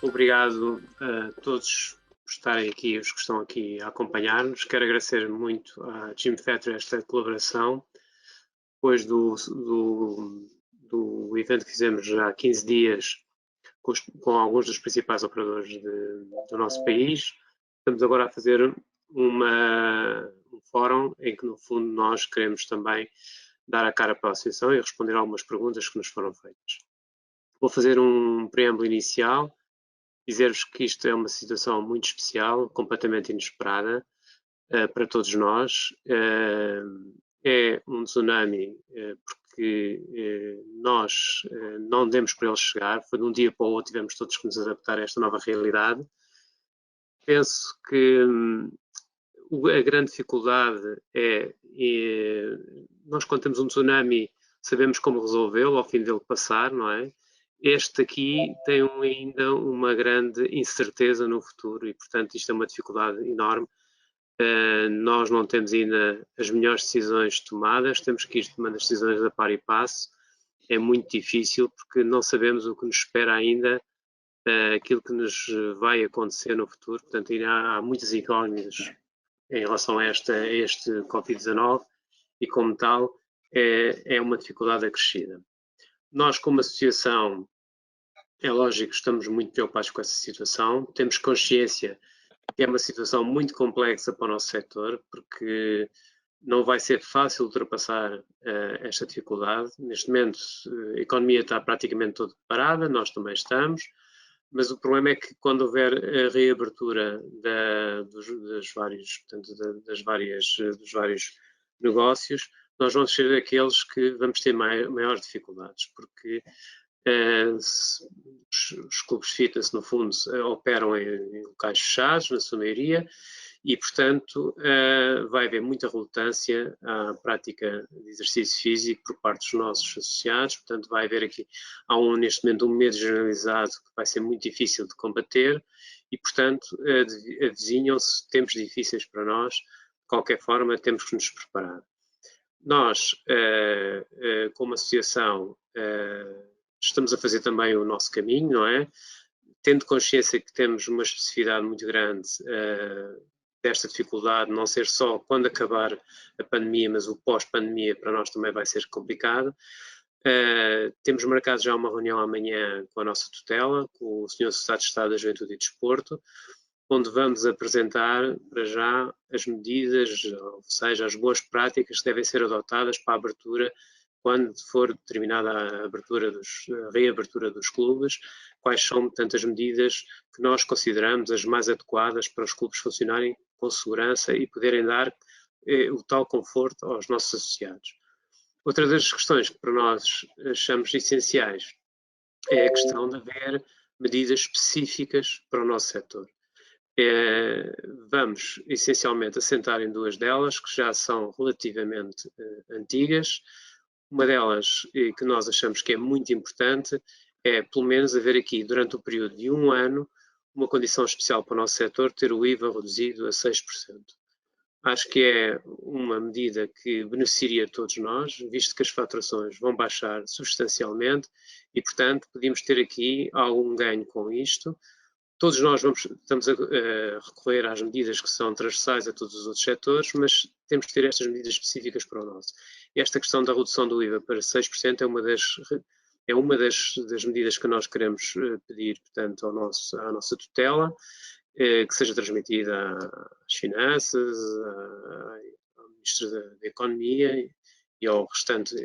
Obrigado a todos por estarem aqui, os que estão aqui a acompanhar-nos. Quero agradecer muito à Gym Factory esta colaboração. Depois do evento que fizemos já há 15 dias com alguns dos principais operadores do nosso país, estamos agora a fazer um fórum em que, no fundo, nós queremos também dar a cara para a associação e responder a algumas perguntas que nos foram feitas. Vou fazer um preâmbulo inicial, dizer-vos que isto é uma situação muito especial, completamente inesperada para todos nós. É um tsunami porque nós não demos para ele chegar, foi de um dia para o outro, tivemos todos que nos adaptar a esta nova realidade. Penso que a grande dificuldade nós quando temos um tsunami sabemos como resolvê-lo ao fim dele passar, não é? Este aqui tem ainda uma grande incerteza no futuro e, portanto, isto é uma dificuldade enorme. Nós não temos ainda as melhores decisões tomadas, temos que ir tomando as decisões a par e passo. É muito difícil porque não sabemos o que nos espera ainda, aquilo que nos vai acontecer no futuro. Portanto, ainda há muitas incógnitas em relação a este Covid-19 e, como tal, é uma dificuldade acrescida. Nós, como associação, é lógico que estamos muito preocupados com essa situação, temos consciência que é uma situação muito complexa para o nosso setor, porque não vai ser fácil ultrapassar esta dificuldade. Neste momento, a economia está praticamente toda parada, nós também estamos, mas o problema é que quando houver a reabertura dos vários negócios, nós vamos ser aqueles que vamos ter maiores dificuldades, porque os clubes de fitness, no fundo, operam em locais fechados, na sua maioria, e, portanto, vai haver muita relutância à prática de exercício físico por parte dos nossos associados. Portanto, vai haver aqui, neste momento, um medo generalizado que vai ser muito difícil de combater e, portanto, avizinham-se tempos difíceis para nós. De qualquer forma, temos que nos preparar. Nós, como associação, estamos a fazer também o nosso caminho, não é? Tendo consciência que temos uma especificidade muito grande desta dificuldade, não ser só quando acabar a pandemia, mas o pós-pandemia para nós também vai ser complicado. Temos marcado já uma reunião amanhã com a nossa tutela, com o Sr. Secretário de Estado da Juventude e Desporto, onde vamos apresentar para já as medidas, ou seja, as boas práticas que devem ser adotadas para a abertura, quando for determinada a reabertura dos clubes, quais são, portanto, as medidas que nós consideramos as mais adequadas para os clubes funcionarem com segurança e poderem dar o tal conforto aos nossos associados. Outra das questões que para nós achamos essenciais é a questão de haver medidas específicas para o nosso setor. Vamos essencialmente assentar em duas delas, que já são relativamente antigas. Uma delas, que nós achamos que é muito importante, é pelo menos haver aqui, durante o período de um ano, uma condição especial para o nosso setor, ter o IVA reduzido a 6%. Acho que é uma medida que beneficiaria todos nós, visto que as faturações vão baixar substancialmente e, portanto, podíamos ter aqui algum ganho com isto. Todos nós estamos a recorrer às medidas que são transversais a todos os outros setores, mas temos que ter estas medidas específicas para o nosso. Esta questão da redução do IVA para 6% é uma das medidas que nós queremos pedir, portanto, à nossa tutela, que seja transmitida às finanças, ao Ministro da Economia e ao restante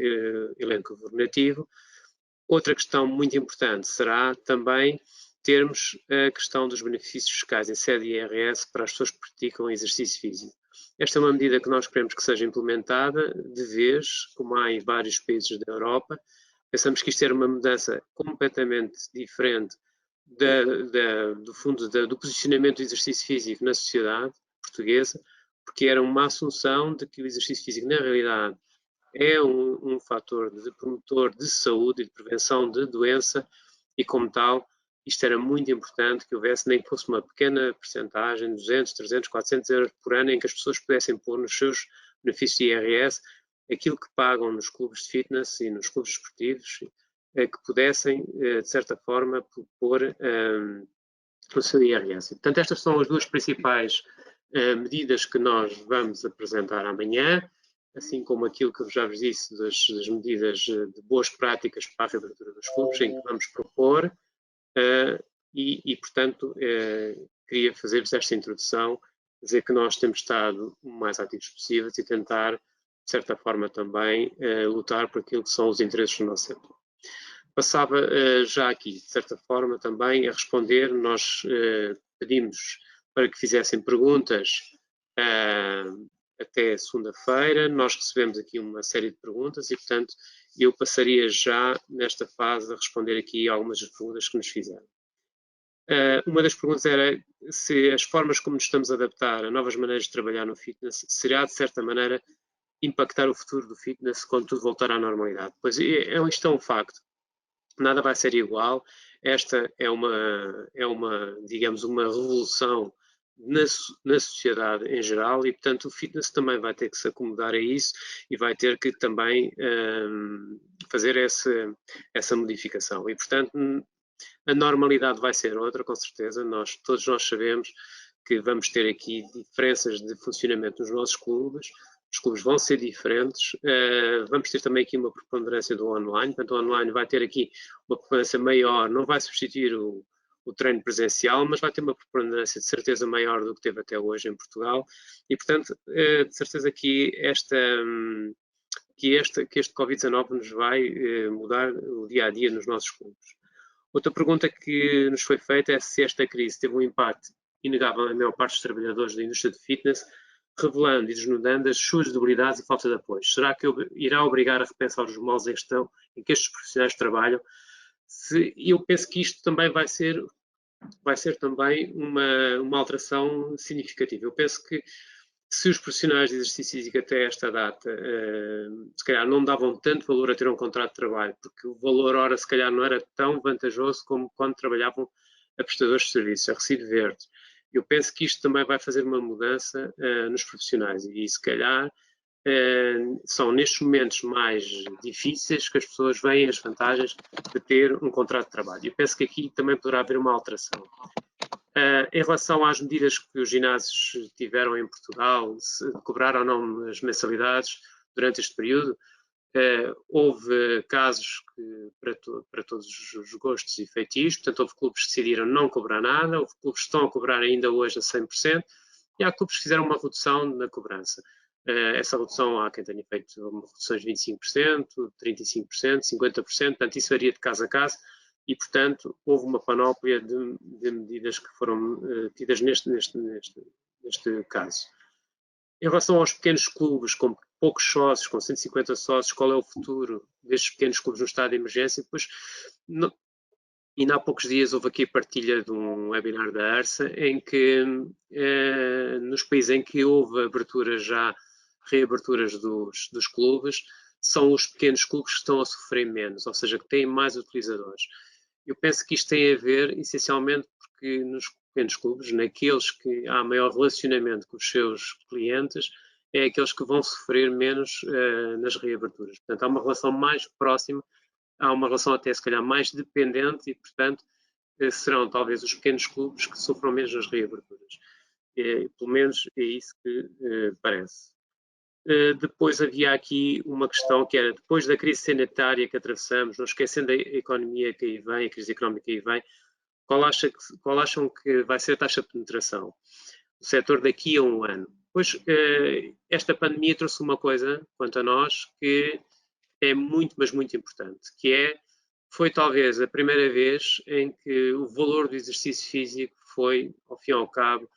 elenco governativo. Outra questão muito importante será também termos a questão dos benefícios fiscais em sede IRS para as pessoas que praticam exercício físico. Esta é uma medida que nós queremos que seja implementada de vez, como há em vários países da Europa. Pensamos que isto era uma mudança completamente diferente do posicionamento do exercício físico na sociedade portuguesa, porque era uma assunção de que o exercício físico, na realidade, é um fator de promotor de saúde e de prevenção de doença e, como tal, isto era muito importante que houvesse, nem que fosse uma pequena percentagem, 200, 300, 400 euros por ano, em que as pessoas pudessem pôr nos seus benefícios de IRS aquilo que pagam nos clubes de fitness e nos clubes esportivos, que pudessem, de certa forma, pôr no seu IRS. Portanto, estas são as duas principais medidas que nós vamos apresentar amanhã, assim como aquilo que eu já vos disse das medidas de boas práticas para a reabertura dos clubes, em que vamos propor, portanto, queria fazer-vos esta introdução, dizer que nós temos estado o mais ativos possíveis e tentar, de certa forma, também lutar por aquilo que são os interesses do nosso setor. Passava já aqui, de certa forma, também a responder. Nós pedimos para que fizessem perguntas até segunda-feira. Nós recebemos aqui uma série de perguntas e, portanto, eu passaria já nesta fase a responder aqui algumas das perguntas que nos fizeram. Uma das perguntas era se as formas como nos estamos a adaptar a novas maneiras de trabalhar no fitness será, de certa maneira, impactar o futuro do fitness quando tudo voltar à normalidade. Pois isto é um facto. Nada vai ser igual. Esta é uma, digamos, uma revolução na sociedade em geral e, portanto, o fitness também vai ter que se acomodar a isso e vai ter que também fazer essa modificação. E, portanto, a normalidade vai ser outra, com certeza. Todos nós sabemos que vamos ter aqui diferenças de funcionamento nos nossos clubes. Os clubes vão ser diferentes. Vamos ter também aqui uma preponderância do online. Portanto, o online vai ter aqui uma preponderância maior, não vai substituir o treino presencial, mas vai ter uma preponderância de certeza maior do que teve até hoje em Portugal. E, portanto, de certeza que este Covid-19 nos vai mudar o dia-a-dia nos nossos clubes. Outra pergunta que nos foi feita é se esta crise teve um impacto inegável na maior parte dos trabalhadores da indústria de fitness, revelando e desnudando as suas debilidades e falta de apoio. Será que irá obrigar a repensar os modos em que estes profissionais trabalham? Eu penso que isto também vai ser também uma alteração significativa. Eu penso que se os profissionais de exercício físico até esta data, se calhar não davam tanto valor a ter um contrato de trabalho, porque o valor hora se calhar não era tão vantajoso como quando trabalhavam a prestadores de serviços, a recibo verde. Eu penso que isto também vai fazer uma mudança nos profissionais e se calhar são nestes momentos mais difíceis que as pessoas veem as vantagens de ter um contrato de trabalho. Eu penso que aqui também poderá haver uma alteração. Em relação às medidas que os ginásios tiveram em Portugal, se cobraram ou não as mensalidades durante este período, houve casos para todos os gostos e feitios, portanto houve clubes que decidiram não cobrar nada, houve clubes que estão a cobrar ainda hoje a 100%, e há clubes que fizeram uma redução na cobrança. Essa redução há quem tenha feito reduções de 25%, 35%, 50%, portanto isso varia de caso a caso, e, portanto, houve uma panóplia de medidas que foram tidas neste caso. Em relação aos pequenos clubes, com poucos sócios, com 150 sócios, qual é o futuro destes pequenos clubes no estado de emergência? Pois, ainda há poucos dias houve aqui a partilha de um webinar da ARSA, em que, nos países em que houve reaberturas dos clubes, são os pequenos clubes que estão a sofrer menos, ou seja, que têm mais utilizadores. Eu penso que isto tem a ver, essencialmente, porque nos pequenos clubes, naqueles que há maior relacionamento com os seus clientes, é aqueles que vão sofrer menos nas reaberturas. Portanto, há uma relação mais próxima, há uma relação até, se calhar, mais dependente e, portanto, serão talvez os pequenos clubes que sofram menos nas reaberturas. Pelo menos é isso que parece. Depois havia aqui uma questão que era, depois da crise sanitária que atravessamos, não esquecendo a economia que aí vem, a crise económica que aí vem, qual acham que vai ser a taxa de penetração do setor daqui a um ano? Pois, esta pandemia trouxe uma coisa, quanto a nós, que é muito, mas muito importante, que foi talvez a primeira vez em que o valor do exercício físico foi, ao fim e ao cabo,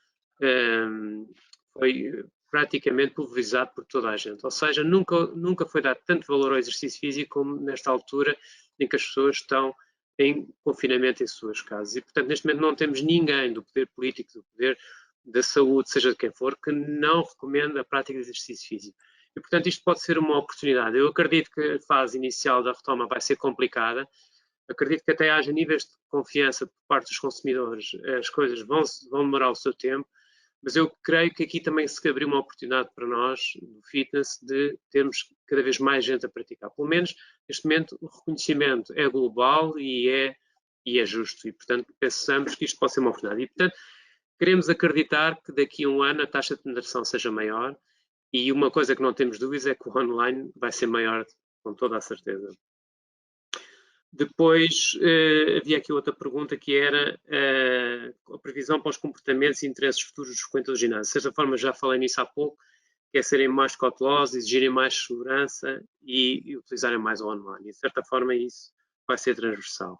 foi praticamente pulverizado por toda a gente. Ou seja, nunca foi dado tanto valor ao exercício físico como nesta altura em que as pessoas estão em confinamento em suas casas. E, portanto, neste momento não temos ninguém do poder político, do poder da saúde, seja de quem for, que não recomenda a prática de exercício físico. E, portanto, isto pode ser uma oportunidade. Eu acredito que a fase inicial da retoma vai ser complicada. Acredito que até haja níveis de confiança por parte dos consumidores. As coisas vão demorar o seu tempo. Mas eu creio que aqui também se abriu uma oportunidade para nós, do fitness, de termos cada vez mais gente a praticar. Pelo menos, neste momento, o reconhecimento é global e e é justo. E, portanto, pensamos que isto pode ser uma oportunidade. E, portanto, queremos acreditar que daqui a um ano a taxa de penetração seja maior, e uma coisa que não temos dúvidas é que o online vai ser maior, com toda a certeza. Depois, havia aqui outra pergunta que era a previsão para os comportamentos e interesses futuros dos frequentadores do ginásio. De certa forma, já falei nisso há pouco, que é serem mais cautelosos, exigirem mais segurança e utilizarem mais o online. E, de certa forma, isso vai ser transversal.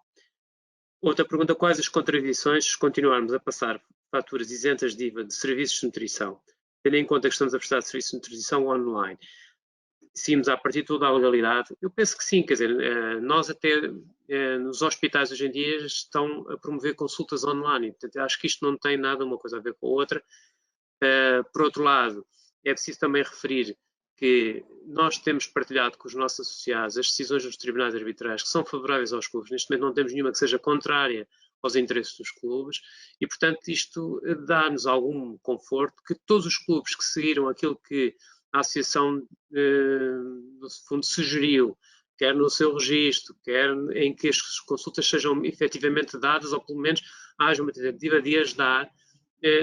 Outra pergunta, quais as contradições se continuarmos a passar faturas isentas de IVA de serviços de nutrição, tendo em conta que estamos a prestar serviços de nutrição online? Seguimos a partir de toda a legalidade? Eu penso que sim, quer dizer, nós até nos hospitais hoje em dia estão a promover consultas online, portanto acho que isto não tem nada uma coisa a ver com a outra. Por outro lado, é preciso também referir que nós temos partilhado com os nossos associados as decisões dos tribunais arbitrais que são favoráveis aos clubes. Neste momento não temos nenhuma que seja contrária aos interesses dos clubes e, portanto, isto dá-nos algum conforto que todos os clubes que seguiram aquilo que a Associação, no fundo, sugeriu, quer no seu registro, quer em que as consultas sejam efetivamente dadas, ou pelo menos haja uma tentativa de as dar,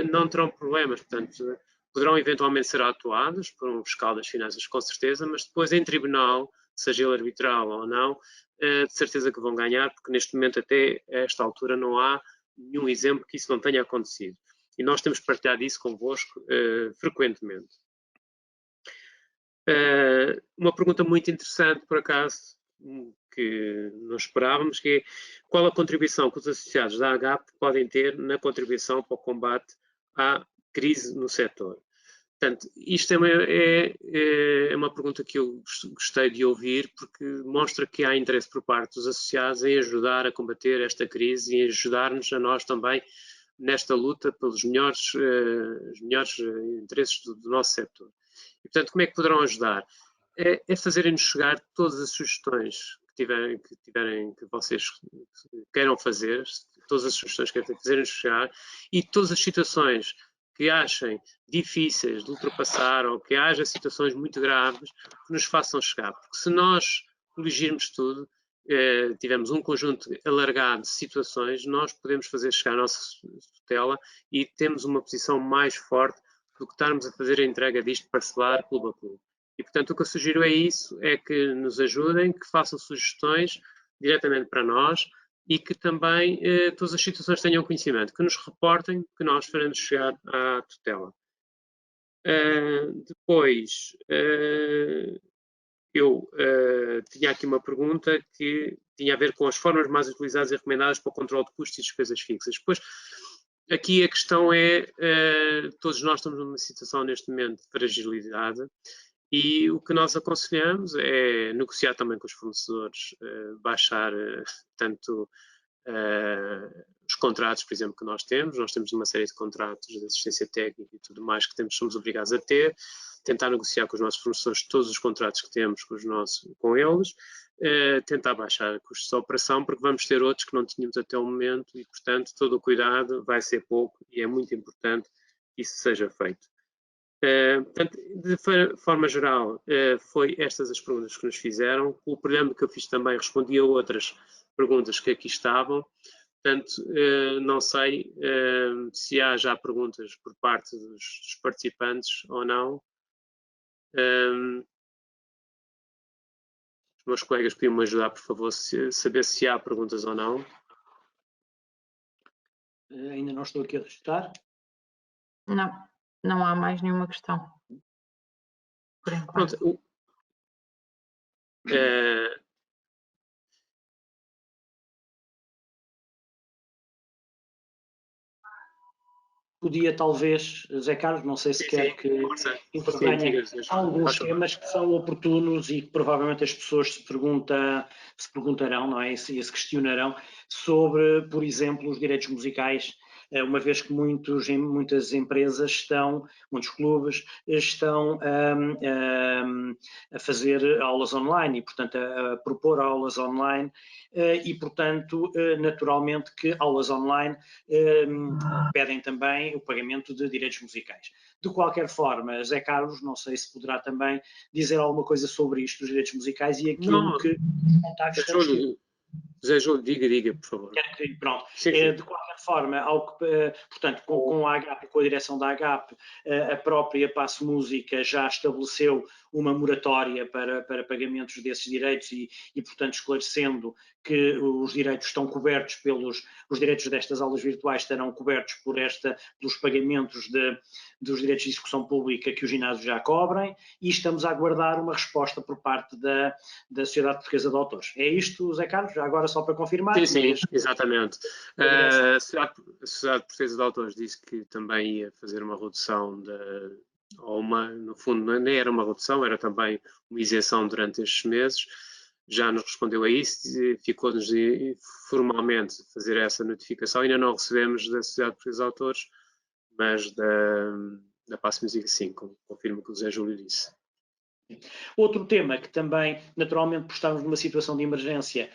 não terão problemas. Portanto, poderão eventualmente ser atuados por um fiscal das finanças, com certeza, mas depois em tribunal, seja ele arbitral ou não, de certeza que vão ganhar, porque neste momento, até esta altura, não há nenhum exemplo que isso não tenha acontecido. E nós temos partilhado isso convosco frequentemente. Uma pergunta muito interessante, por acaso, que não esperávamos, que é qual a contribuição que os associados da AGAP podem ter na contribuição para o combate à crise no setor? Portanto, isto é uma pergunta que eu gostei de ouvir, porque mostra que há interesse por parte dos associados em ajudar a combater esta crise e em ajudar-nos a nós também nesta luta pelos melhores interesses do nosso setor. E, portanto, como é que poderão ajudar? É fazerem-nos chegar todas as sugestões que vocês queiram fazer, todas as sugestões que fazerem-nos chegar, e todas as situações que achem difíceis de ultrapassar ou que haja situações muito graves, que nos façam chegar. Porque se nós corrigirmos tudo, tivermos um conjunto alargado de situações, nós podemos fazer chegar a nossa tutela e temos uma posição mais forte do que estarmos a fazer a entrega disto parcelar clube a clube. E, portanto, o que eu sugiro é isso, é que nos ajudem, que façam sugestões diretamente para nós e que também todas as situações tenham conhecimento, que nos reportem, que nós faremos chegar à tutela. Depois, eu tinha aqui uma pergunta que tinha a ver com as formas mais utilizadas e recomendadas para o controle de custos e despesas fixas. Depois, aqui a questão é, todos nós estamos numa situação neste momento de fragilidade e o que nós aconselhamos é negociar também com os fornecedores, baixar tanto os contratos, por exemplo, que nós temos uma série de contratos de assistência técnica e tudo mais que somos obrigados a ter, tentar negociar com os nossos fornecedores todos os contratos que temos com eles, tentar baixar custos de operação, porque vamos ter outros que não tínhamos até o momento e, portanto, todo o cuidado vai ser pouco e é muito importante que isso seja feito. Portanto, de forma geral, foi estas as perguntas que nos fizeram. O programa que eu fiz também respondi a outras perguntas que aqui estavam. Portanto, não sei se há já perguntas por parte dos participantes ou não. Os meus colegas podiam-me ajudar, por favor, saber se há perguntas ou não. Ainda não estou aqui a registrar. Não há mais nenhuma questão. Por enquanto. Pronto, Podia talvez, Zé Carlos, não sei se quer que intervenha alguns temas que são oportunos e que provavelmente as pessoas se perguntarão, não é? E se questionarão sobre, por exemplo, os direitos musicais, uma vez que muitas empresas muitos clubes estão a fazer aulas online e, portanto, a propor aulas online e, portanto, naturalmente que aulas online pedem também o pagamento de direitos musicais. De qualquer forma, Zé Carlos, não sei se poderá também dizer alguma coisa sobre isto, dos direitos musicais e aquilo que os contactos José Júlio, diga, por favor. Pronto. Sim, sim. De qualquer forma, portanto, com a AGAP, com a direção da AGAP, a própria Passo Música já estabeleceu uma moratória para pagamentos desses direitos e, portanto, esclarecendo que os direitos estão cobertos os direitos destas aulas virtuais estarão cobertos pelos pagamentos dos direitos de execução pública que os ginásios já cobrem, e estamos a aguardar uma resposta por parte da Sociedade Portuguesa de Autores. É isto, Zé Carlos? Já agora só para confirmar. Sim, exatamente. A Sociedade Portuguesa de Autores disse que também ia fazer uma redução no fundo, nem era uma redução, era também uma isenção durante estes meses. Já nos respondeu a isso, ficou-nos formalmente fazer essa notificação. Ainda não recebemos da Sociedade Portuguesa de Autores, mas da Passo Música, sim, confirmo o que o José Júlio disse. Outro tema que também, naturalmente, por estarmos numa situação de emergência,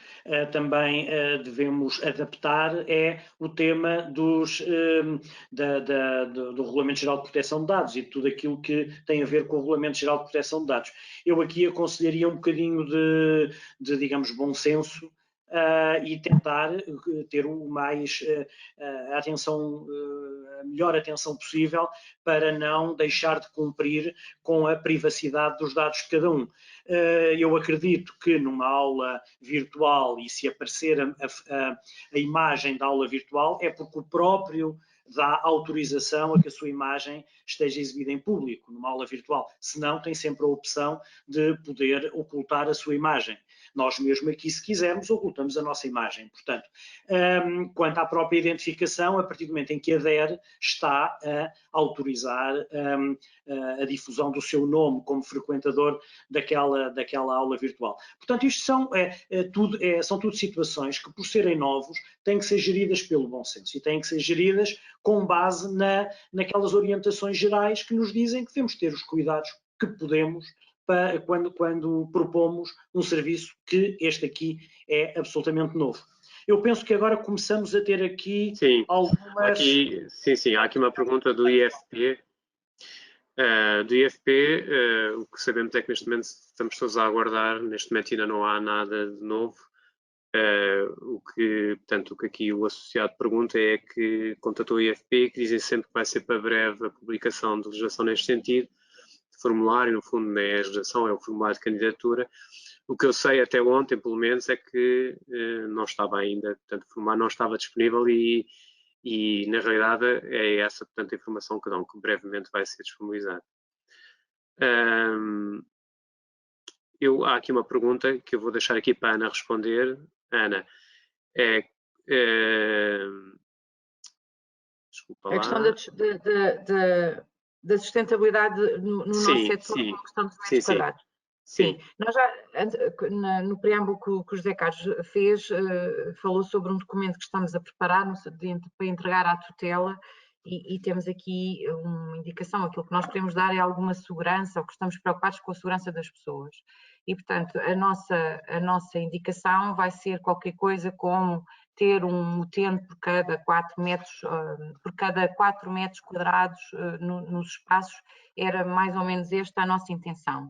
também devemos adaptar é o tema do Regulamento Geral de Proteção de Dados e tudo aquilo que tem a ver com o Regulamento Geral de Proteção de Dados. Eu aqui aconselharia um bocadinho de digamos, bom senso, e tentar ter a melhor atenção possível para não deixar de cumprir com a privacidade dos dados de cada um. Eu acredito que numa aula virtual, e se aparecer a imagem da aula virtual, é porque o próprio dá autorização a que a sua imagem esteja exibida em público, numa aula virtual. Senão, tem sempre a opção de poder ocultar a sua imagem. Nós mesmo aqui, se quisermos, ocultamos a nossa imagem. Portanto, quanto à própria identificação, a partir do momento em que adere, está a autorizar a difusão do seu nome como frequentador daquela aula virtual. Portanto, isto são tudo situações que, por serem novos, têm que ser geridas pelo bom senso e têm que ser geridas com base naquelas orientações gerais que nos dizem que devemos ter os cuidados que podemos quando propomos um serviço que este aqui é absolutamente novo. Eu penso que agora começamos a ter aqui algumas... Há aqui uma pergunta do IFP. O que sabemos é que neste momento estamos todos a aguardar, neste momento ainda não há nada de novo. O que aqui o associado pergunta é que contatou o IFP, que dizem sempre que vai ser para breve a publicação de legislação neste sentido. Formulário, no fundo, não é a legislação, é o formulário de candidatura. O que eu sei até ontem, pelo menos, é que não estava ainda, portanto, o formulário não estava disponível e na realidade é essa, portanto, a informação que dão, que brevemente vai ser disponibilizada. Há aqui uma pergunta que eu vou deixar aqui para a Ana responder. Ana, desculpa lá. A questão da sustentabilidade no nosso setor com a questão dos metros quadrados. Sim. Nós já, no preâmbulo que o José Carlos fez, falou sobre um documento que estamos a preparar para entregar à tutela e temos aqui uma indicação, aquilo que nós queremos dar é alguma segurança, ou que estamos preocupados com a segurança das pessoas. E, portanto, a nossa indicação vai ser qualquer coisa como ter um utente por cada 4 metros quadrados nos espaços, era mais ou menos esta a nossa intenção.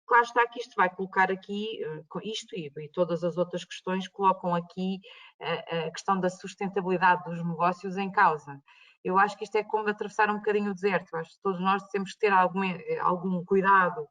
Claro está que isto vai colocar aqui, isto e todas as outras questões colocam aqui a questão da sustentabilidade dos negócios em causa. Eu acho que isto é como atravessar um bocadinho o deserto. Eu acho que todos nós temos que ter algum cuidado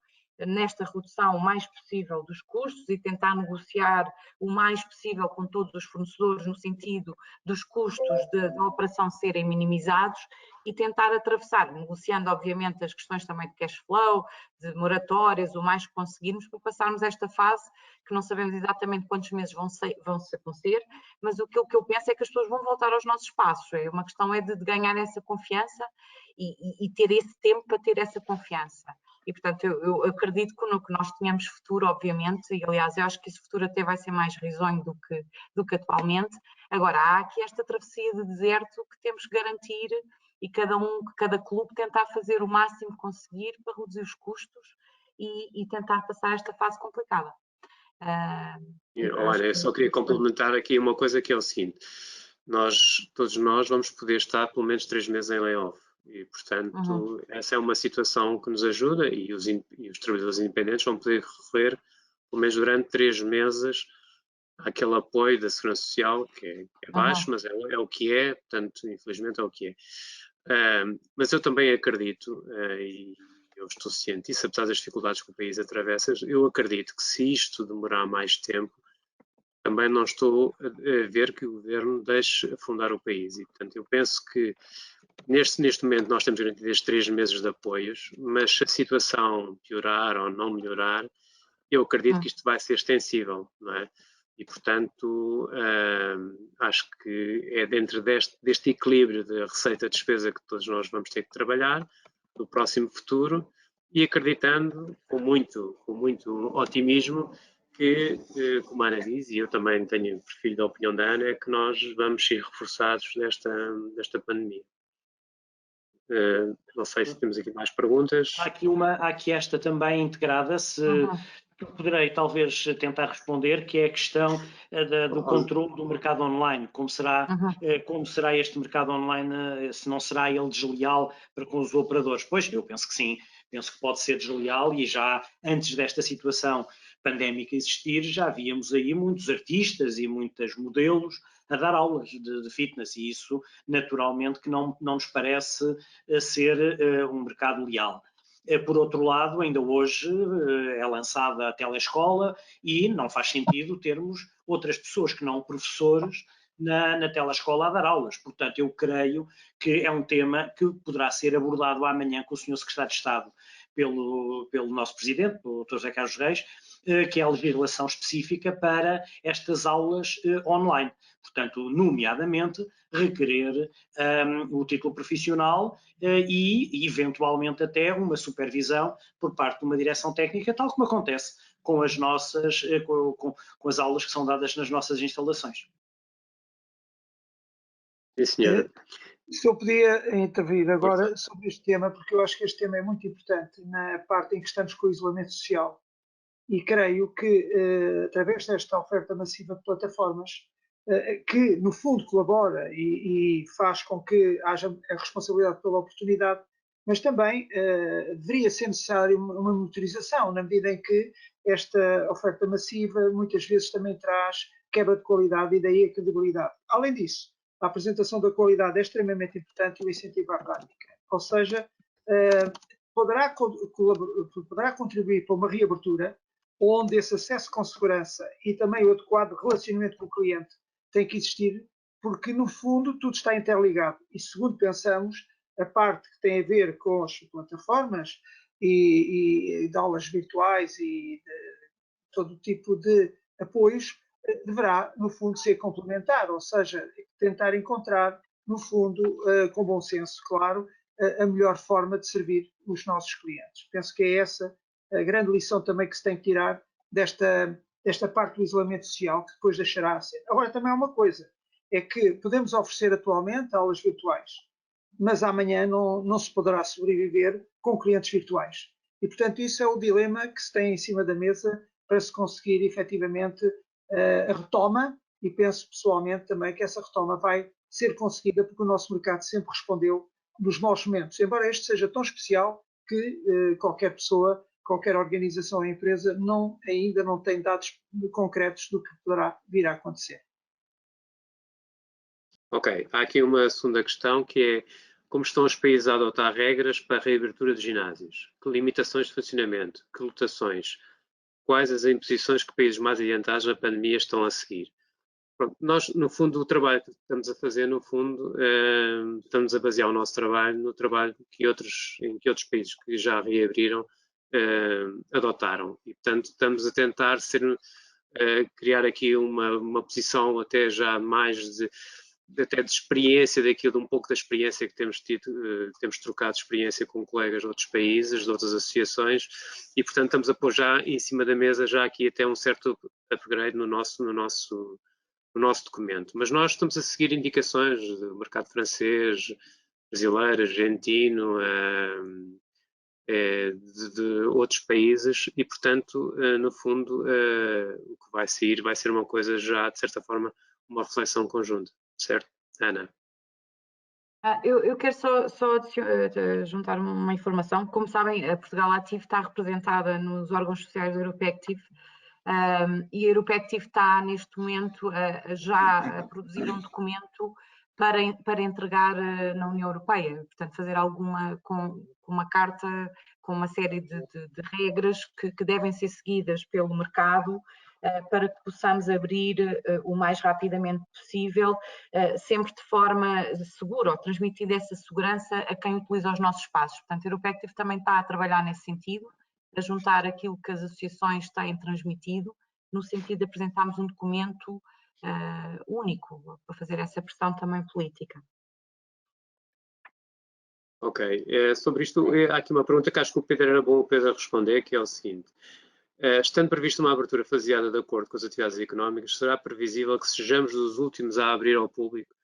nesta redução o mais possível dos custos e tentar negociar o mais possível com todos os fornecedores no sentido dos custos da operação serem minimizados e tentar atravessar, negociando obviamente as questões também de cash flow, de moratórias, o mais que conseguirmos para passarmos esta fase que não sabemos exatamente quantos meses vão ser, mas o que eu penso é que as pessoas vão voltar aos nossos espaços. Uma questão é de ganhar essa confiança e ter esse tempo para ter essa confiança. E, portanto, eu acredito que nós tenhamos futuro, obviamente, e, aliás, eu acho que esse futuro até vai ser mais risonho do que atualmente. Agora, há aqui esta travessia de deserto que temos que garantir e cada clube tentar fazer o máximo que conseguir para reduzir os custos e tentar passar esta fase complicada. Olha, eu só queria complementar aqui uma coisa que é o seguinte. Todos nós vamos poder estar pelo menos 3 meses em layoff. E, portanto, essa é uma situação que nos ajuda e os trabalhadores independentes vão poder recorrer, pelo menos durante 3 meses, aquele apoio da Segurança Social, que é baixo, mas é o que é, portanto, infelizmente é o que é. Mas eu também acredito, e eu estou ciente disso, apesar das dificuldades que o país atravessa, eu acredito que se isto demorar mais tempo, também não estou a ver que o governo deixe afundar o país. E, portanto, eu penso que neste momento nós temos garantido estes 3 meses de apoios, mas se a situação piorar ou não melhorar, eu acredito que isto vai ser extensível, não é? E, portanto, acho que é dentro deste equilíbrio de receita-despesa que todos nós vamos ter que trabalhar no próximo futuro e acreditando com muito otimismo que, como a Ana diz, e eu também tenho perfil da opinião da Ana, é que nós vamos ser reforçados desta pandemia. Não sei se temos aqui mais perguntas. Há aqui esta também integrada, se poderei talvez tentar responder, que é a questão do controle do mercado online. Como será este mercado online, se não será ele desleal para com os operadores? Pois, eu penso que sim, penso que pode ser desleal e já antes desta situação pandémica existir, já víamos aí muitos artistas e muitos modelos a dar aulas de fitness e isso naturalmente que não nos parece ser um mercado leal. Por outro lado, ainda hoje é lançada a telescola e não faz sentido termos outras pessoas que não professores na telescola a dar aulas. Portanto, eu creio que é um tema que poderá ser abordado amanhã com o Sr. Secretário de Estado pelo nosso Presidente, o Dr. José Carlos Reis, que é a legislação específica para estas aulas online. Portanto, nomeadamente, requerer o título profissional e, eventualmente, até uma supervisão por parte de uma direção técnica, tal como acontece com as nossas, com as aulas que são dadas nas nossas instalações. Sim, senhora. Se eu podia intervir agora sobre este tema, porque eu acho que este tema é muito importante na parte em que estamos com o isolamento social. E creio que, através desta oferta massiva de plataformas, que no fundo colabora e faz com que haja a responsabilidade pela oportunidade, mas também deveria ser necessário uma monitorização, na medida em que esta oferta massiva muitas vezes também traz quebra de qualidade e daí a credibilidade. Além disso, a apresentação da qualidade é extremamente importante e o incentivo à prática. Ou seja, poderá contribuir para uma reabertura onde esse acesso com segurança e também o adequado relacionamento com o cliente tem que existir, porque no fundo tudo está interligado. E segundo pensamos, a parte que tem a ver com as plataformas e de aulas virtuais e de todo tipo de apoios, deverá, no fundo, ser complementar, ou seja, tentar encontrar, no fundo, com bom senso, claro, a melhor forma de servir os nossos clientes. Penso que é essa a grande lição também que se tem que tirar desta parte do isolamento social, que depois deixará a ser. Agora, também há uma coisa, é que podemos oferecer atualmente aulas virtuais, mas amanhã não se poderá sobreviver com clientes virtuais. E, portanto, isso é o dilema que se tem em cima da mesa para se conseguir, efetivamente, a retoma, e penso pessoalmente também que essa retoma vai ser conseguida porque o nosso mercado sempre respondeu nos maus momentos, embora este seja tão especial que qualquer pessoa, qualquer organização ou empresa ainda não tem dados concretos do que poderá vir a acontecer. Ok, há aqui uma segunda questão que é como estão os países a adotar regras para a reabertura de ginásios? Que limitações de funcionamento? Que lotações? Quais as imposições que países mais adiantados na pandemia estão a seguir? Pronto, nós, no fundo, o trabalho que estamos a fazer, no fundo, estamos a basear o nosso trabalho no trabalho que em que outros países que já reabriram adotaram. E, portanto, estamos a tentar criar aqui uma posição até já mais de experiência daquilo, de um pouco da experiência que temos tido, temos trocado experiência com colegas de outros países, de outras associações, e portanto estamos a pôr já em cima da mesa já aqui até um certo upgrade no nosso documento. Mas nós estamos a seguir indicações do mercado francês, brasileiro, argentino, de outros países e, portanto, no fundo, o que vai sair vai ser uma coisa já, de certa forma, uma reflexão conjunta. Certo, Ana? Eu quero só juntar uma informação. Como sabem, a Portugal Active está representada nos órgãos sociais do Europe Active e a Europective está neste momento já a produzir um documento para entregar na União Europeia, portanto fazer alguma, com uma carta, com uma série de regras que devem ser seguidas pelo mercado para que possamos abrir o mais rapidamente possível, sempre de forma segura, ou transmitindo essa segurança a quem utiliza os nossos espaços. Portanto, a Europective também está a trabalhar nesse sentido, a juntar aquilo que as associações têm transmitido, no sentido de apresentarmos um documento único, para fazer essa pressão também política. Ok, sobre isto há aqui uma pergunta que acho que o Pedro era bom o Pedro responder, que é o seguinte: estando prevista uma abertura faseada de acordo com as atividades económicas, será previsível que sejamos dos últimos a abrir ao público,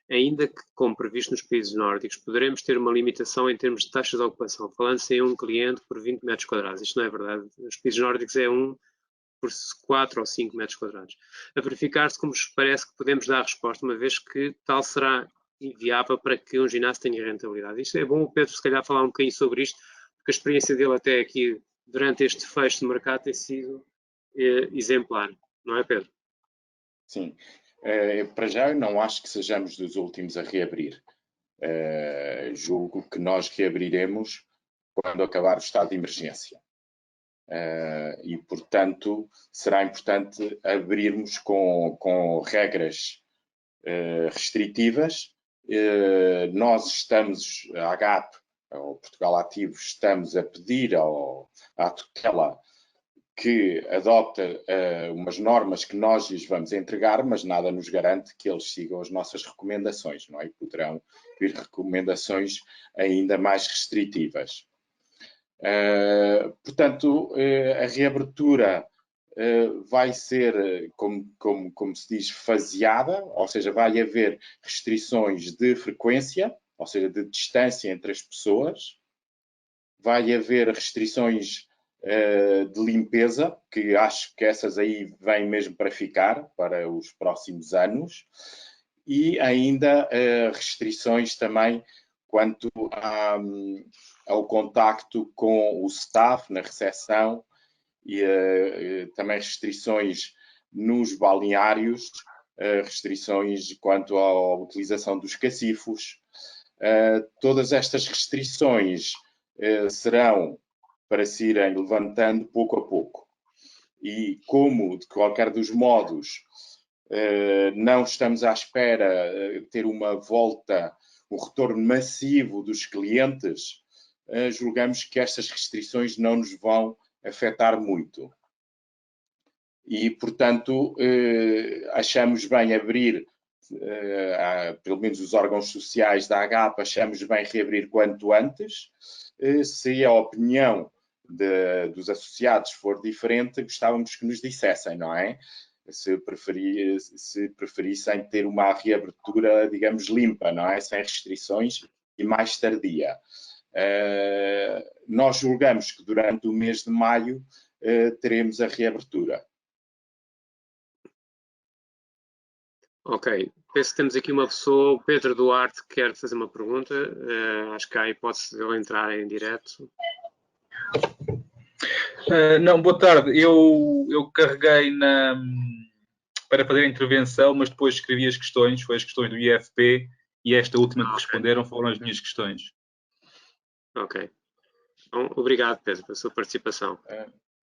ainda que, como previsto nos países nórdicos, poderemos ter uma limitação em termos de taxas de ocupação, falando-se em um cliente por 20 metros quadrados. Isto não é verdade. Nos países nórdicos é um por 4 ou 5 metros quadrados. A verificar-se como parece que podemos dar resposta, uma vez que tal será inviável para que um ginásio tenha rentabilidade. Isto é bom o Pedro, se calhar, falar um bocadinho sobre isto, porque a experiência dele até aqui, durante este fecho de mercado, tem sido exemplar. Não é, Pedro? Sim. Para já, eu não acho que sejamos dos últimos a reabrir. Julgo que nós reabriremos quando acabar o estado de emergência. E, portanto, será importante abrirmos com regras restritivas. Nós estamos, a AGAP, o Portugal Ativo, estamos a pedir à tutela que adopta umas normas que nós lhes vamos entregar, mas nada nos garante que eles sigam as nossas recomendações, não é? E poderão vir recomendações ainda mais restritivas. Portanto, a reabertura vai ser, como se diz, faseada, ou seja, vai haver restrições de frequência, ou seja, de distância entre as pessoas, vai haver restrições de limpeza, que acho que essas aí vêm mesmo para ficar para os próximos anos, e ainda restrições também quanto ao contacto com o staff na recepção e também restrições nos balneários, restrições quanto à utilização dos cacifos. Todas estas restrições serão para se irem levantando pouco a pouco. E como, de qualquer dos modos, não estamos à espera de ter uma volta, um retorno massivo dos clientes, julgamos que estas restrições não nos vão afetar muito. E, portanto, achamos bem abrir, pelo menos os órgãos sociais da AGAP, achamos bem reabrir quanto antes. Se a opinião dos associados for diferente, gostávamos que nos dissessem, não é? Se preferissem ter uma reabertura, digamos, limpa, não é? Sem restrições e mais tardia. Nós julgamos que durante o mês de maio teremos a reabertura. Ok, penso que temos aqui uma pessoa, o Pedro Duarte, que quer fazer uma pergunta. Acho que há a hipótese de ele entrar em direto. Não, boa tarde. Eu carreguei para fazer a intervenção, mas depois escrevi as questões, foi as questões do IFP, e esta última que responderam foram as minhas questões. Ok. Então, obrigado, Pedro, pela sua participação.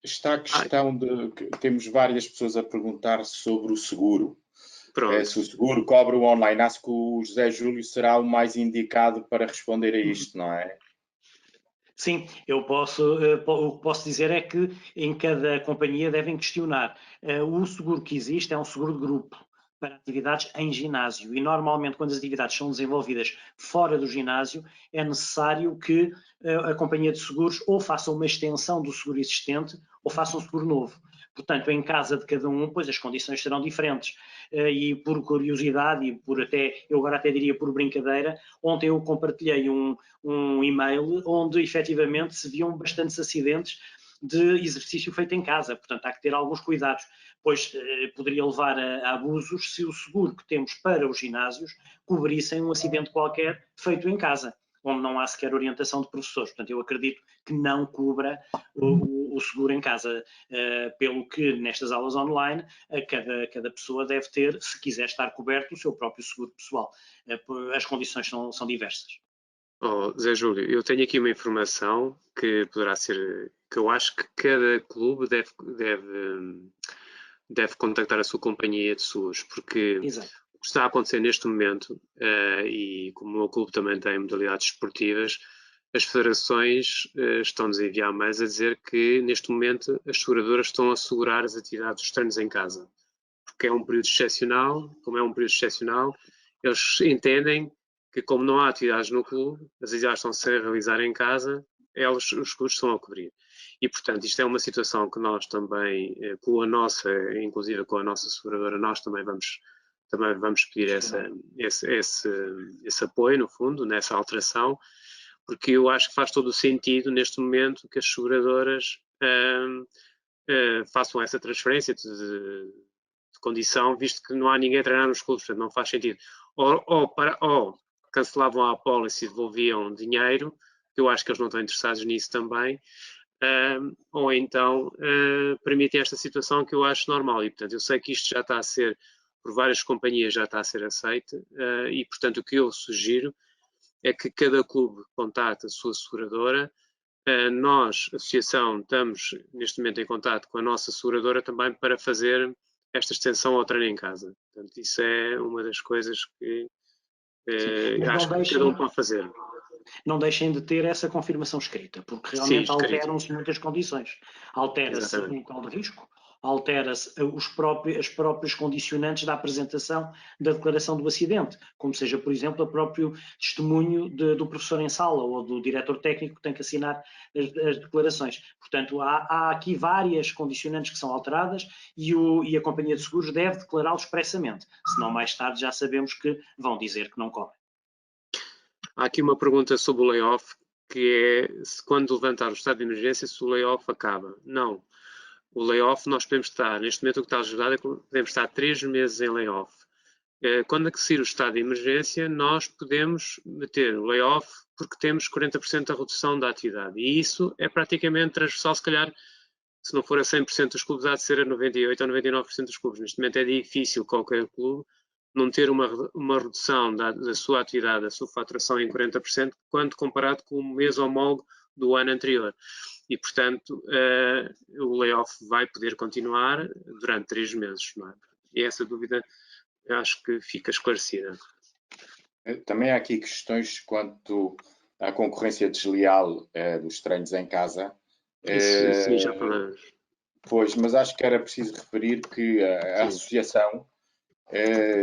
Está a questão de que temos várias pessoas a perguntar sobre o seguro. Se o seguro cobre o online, acho que o José Júlio será o mais indicado para responder a isto, não é? Sim, o que posso dizer é que em cada companhia devem questionar. O seguro que existe é um seguro de grupo para atividades em ginásio e normalmente quando as atividades são desenvolvidas fora do ginásio é necessário que a companhia de seguros ou faça uma extensão do seguro existente ou faça um seguro novo. Portanto, em casa de cada um, pois as condições serão diferentes. E por curiosidade e por eu agora até diria por brincadeira, ontem eu compartilhei um e-mail onde efetivamente se viam bastantes acidentes de exercício feito em casa. Portanto, há que ter alguns cuidados, pois poderia levar a abusos se o seguro que temos para os ginásios cobrissem um acidente qualquer feito em casa, onde não há sequer orientação de professores. Portanto, eu acredito que não cubra o seguro em casa, pelo que nestas aulas online cada pessoa deve ter, se quiser estar coberto, o seu próprio seguro pessoal. As condições são diversas. Zé Júlio, eu tenho aqui uma informação que poderá ser, que eu acho que cada clube deve contactar a sua companhia de seguros, porque Exato. o que está a acontecer neste momento, e como o meu clube também tem modalidades esportivas, as federações estão-nos a enviar mais a dizer que neste momento as seguradoras estão a assegurar as atividades dos treinos em casa, porque é um período excepcional. Como é um período excepcional, eles entendem que, como não há atividades no clube, as atividades estão-se a realizar em casa, os clubes estão a cobrir. E, portanto, isto é uma situação que nós também, inclusive com a nossa seguradora, nós também vamos pedir esse apoio, no fundo, nessa alteração, porque eu acho que faz todo o sentido, neste momento, que as seguradoras façam essa transferência de condição, visto que não há ninguém a treinar nos clubes, portanto não faz sentido. Ou cancelavam a apólice e devolviam dinheiro, que eu acho que eles não estão interessados nisso também, ou então permitem esta situação que eu acho normal. E, portanto, eu sei que isto já está a ser, por várias companhias, já está a ser aceito, e, portanto, o que eu sugiro é que cada clube contate a sua seguradora. Nós, associação, estamos neste momento em contato com a nossa seguradora também para fazer esta extensão ao treino em casa. Portanto, isso é uma das coisas que acho que cada um pode fazer. Não deixem de ter essa confirmação escrita, porque realmente alteram-se muitas condições. Altera-se o local de risco, altera-se as próprias condicionantes da apresentação da declaração do acidente, como seja, por exemplo, o próprio testemunho do professor em sala ou do diretor técnico que tem que assinar as declarações. Portanto, há aqui várias condicionantes que são alteradas e a companhia de seguros deve declará-los expressamente, senão mais tarde já sabemos que vão dizer que não cobrem. Há aqui uma pergunta sobre o layoff, que é se quando levantar o estado de emergência, se o layoff acaba. Não. O layoff, nós podemos estar, neste momento o que está ajudado é que podemos estar 3 meses em layoff. Quando sair o estado de emergência, nós podemos meter o layoff porque temos 40% da redução da atividade. E isso é praticamente transversal, se calhar, se não for a 100% dos clubes, há de ser a 98% ou 99% dos clubes. Neste momento é difícil qualquer clube não ter uma redução da sua atividade, da sua faturação em 40%, quando comparado com o mês homólogo do ano anterior. E, portanto, o layoff vai poder continuar durante 3 meses. Não é? E essa dúvida, eu acho que fica esclarecida. Também há aqui questões quanto à concorrência desleal dos treinos em casa. Isso sim, já falamos. Pois, mas acho que era preciso referir que a associação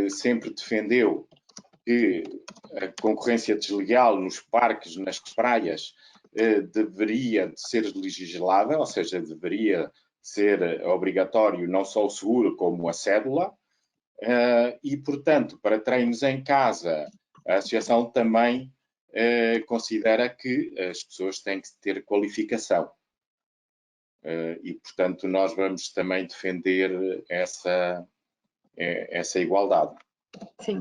sempre defendeu que a concorrência desleal nos parques, nas praias, deveria ser legislada, ou seja, deveria ser obrigatório não só o seguro como a cédula, e, portanto, para treinos em casa, a associação também considera que as pessoas têm que ter qualificação. E, portanto, nós vamos também defender essa igualdade. Sim,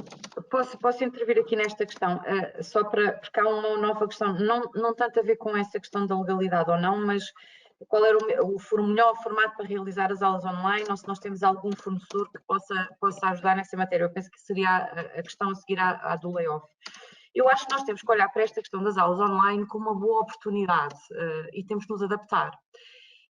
posso intervir aqui nesta questão, só porque há uma nova questão, não tanto a ver com essa questão da legalidade ou não, mas qual era o melhor formato para realizar as aulas online, ou se nós temos algum fornecedor que possa ajudar nessa matéria. Eu penso que seria a questão a seguir à do layoff. Eu acho que nós temos que olhar para esta questão das aulas online como uma boa oportunidade e temos que nos adaptar.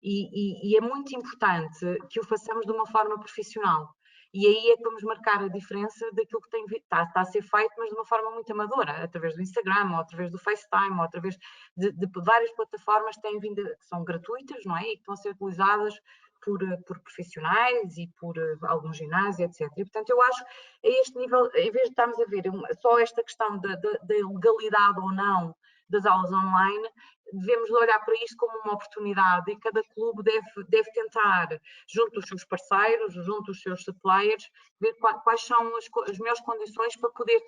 E é muito importante que o façamos de uma forma profissional. E aí é que vamos marcar a diferença daquilo que está a ser feito, mas de uma forma muito amadora, através do Instagram, ou através do FaceTime, ou através de várias plataformas que têm vindo, que são gratuitas, não é? E que estão a ser utilizadas por profissionais e por alguns ginásios, etc. E, portanto, eu acho que a este nível, em vez de estarmos a ver só esta questão da legalidade ou não das aulas online, devemos olhar para isto como uma oportunidade e cada clube deve tentar, junto dos seus parceiros, junto dos seus suppliers, ver quais são as melhores condições para poder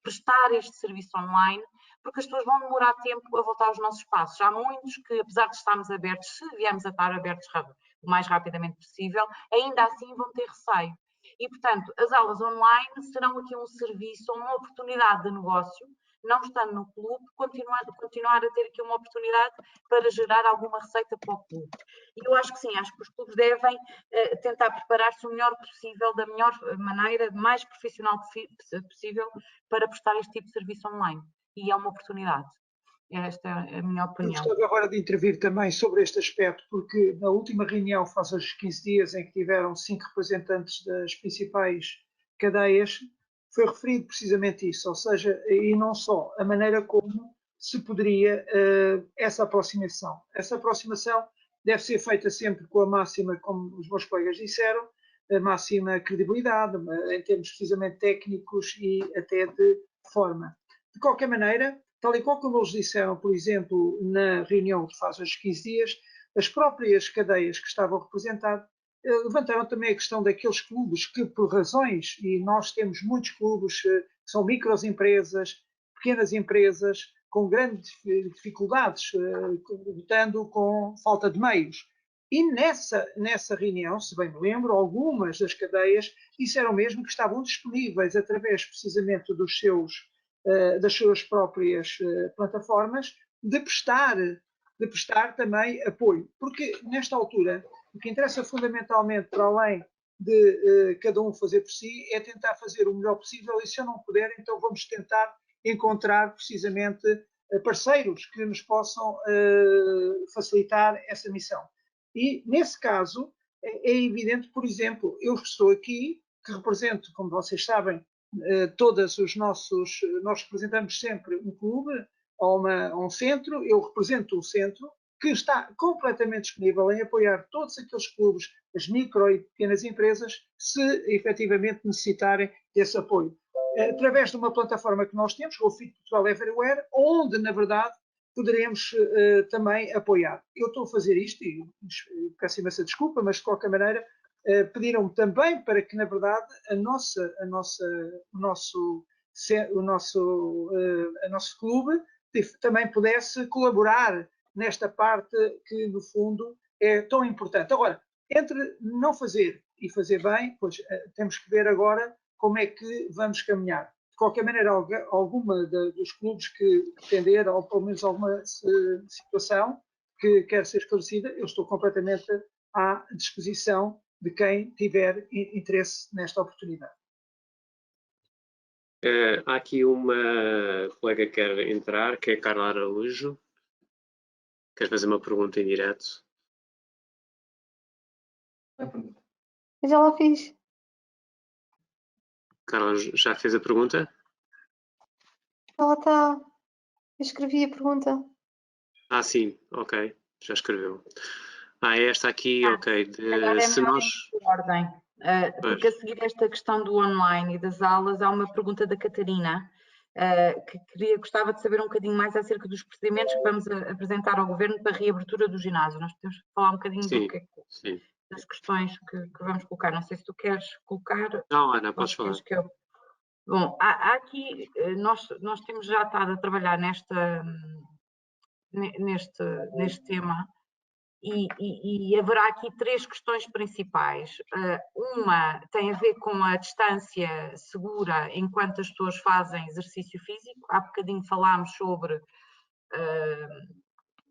prestar este serviço online, porque as pessoas vão demorar tempo a voltar aos nossos espaços. Há muitos que, apesar de estarmos abertos, se viemos a estar abertos o mais rapidamente possível, ainda assim vão ter receio. E, portanto, as aulas online serão aqui um serviço, uma oportunidade de negócio, não estando no clube, continuar a ter aqui uma oportunidade para gerar alguma receita para o clube. E eu acho que sim, acho que os clubes devem tentar preparar-se o melhor possível, da melhor maneira, mais profissional possível, para prestar este tipo de serviço online. E é uma oportunidade. Esta é a minha opinião. Eu gostava agora de intervir também sobre este aspecto, porque na última reunião, faz os 15 dias, em que tiveram 5 representantes das principais cadeias, foi referido precisamente isso, ou seja, e não só, a maneira como se poderia essa aproximação. Essa aproximação deve ser feita sempre com a máxima, como os meus colegas disseram, a máxima credibilidade, em termos precisamente técnicos e até de forma. De qualquer maneira, tal e qual como eles disseram, por exemplo, na reunião que faz os 15 dias, as próprias cadeias que estavam representadas levantaram também a questão daqueles clubes que, por razões, e nós temos muitos clubes que são microempresas, pequenas empresas, com grandes dificuldades, lutando com falta de meios. E nessa reunião, se bem me lembro, algumas das cadeias disseram mesmo que estavam disponíveis, através precisamente das suas próprias plataformas, de prestar também apoio. Porque, nesta altura, o que interessa fundamentalmente, para além de cada um fazer por si, é tentar fazer o melhor possível, e se eu não puder, então vamos tentar encontrar precisamente parceiros que nos possam facilitar essa missão. E, nesse caso, é evidente, por exemplo, eu estou aqui, que represento, como vocês sabem, todos os nós representamos sempre um clube ou um centro, eu represento um centro que está completamente disponível em apoiar todos aqueles clubes, as micro e pequenas empresas, se efetivamente necessitarem desse apoio. Através de uma plataforma que nós temos, o Fit Portugal Everywhere, onde, na verdade, poderemos também apoiar. Eu estou a fazer isto, e peço imensa desculpa, mas de qualquer maneira, pediram-me também para que, na verdade, o nosso clube também pudesse colaborar nesta parte que, no fundo, é tão importante. Agora, entre não fazer e fazer bem, pois temos que ver agora como é que vamos caminhar. De qualquer maneira, alguma dos clubes que pretender, ou pelo menos alguma situação que quer ser esclarecida, eu estou completamente à disposição de quem tiver interesse nesta oportunidade. Há aqui uma colega que quer entrar, que é a Carla Araújo. Queres fazer uma pergunta em direto? Eu já lá fiz. Carla, já fez a pergunta? Ela está. Eu escrevi a pergunta. Ah, sim, ok. Já escreveu. Esta aqui, ok. Se nós... ordem, porque a seguir esta questão do online e das aulas, há uma pergunta da Catarina, que gostava de saber um bocadinho mais acerca dos procedimentos que vamos apresentar ao Governo para a reabertura do ginásio. Nós podemos falar um bocadinho das questões que vamos colocar. Não sei se tu queres colocar. Não, Ana, podes falar. Bom, há aqui, nós temos já estado a trabalhar neste tema, e haverá aqui 3 questões principais. Uma tem a ver com a distância segura enquanto as pessoas fazem exercício físico. Há bocadinho falámos sobre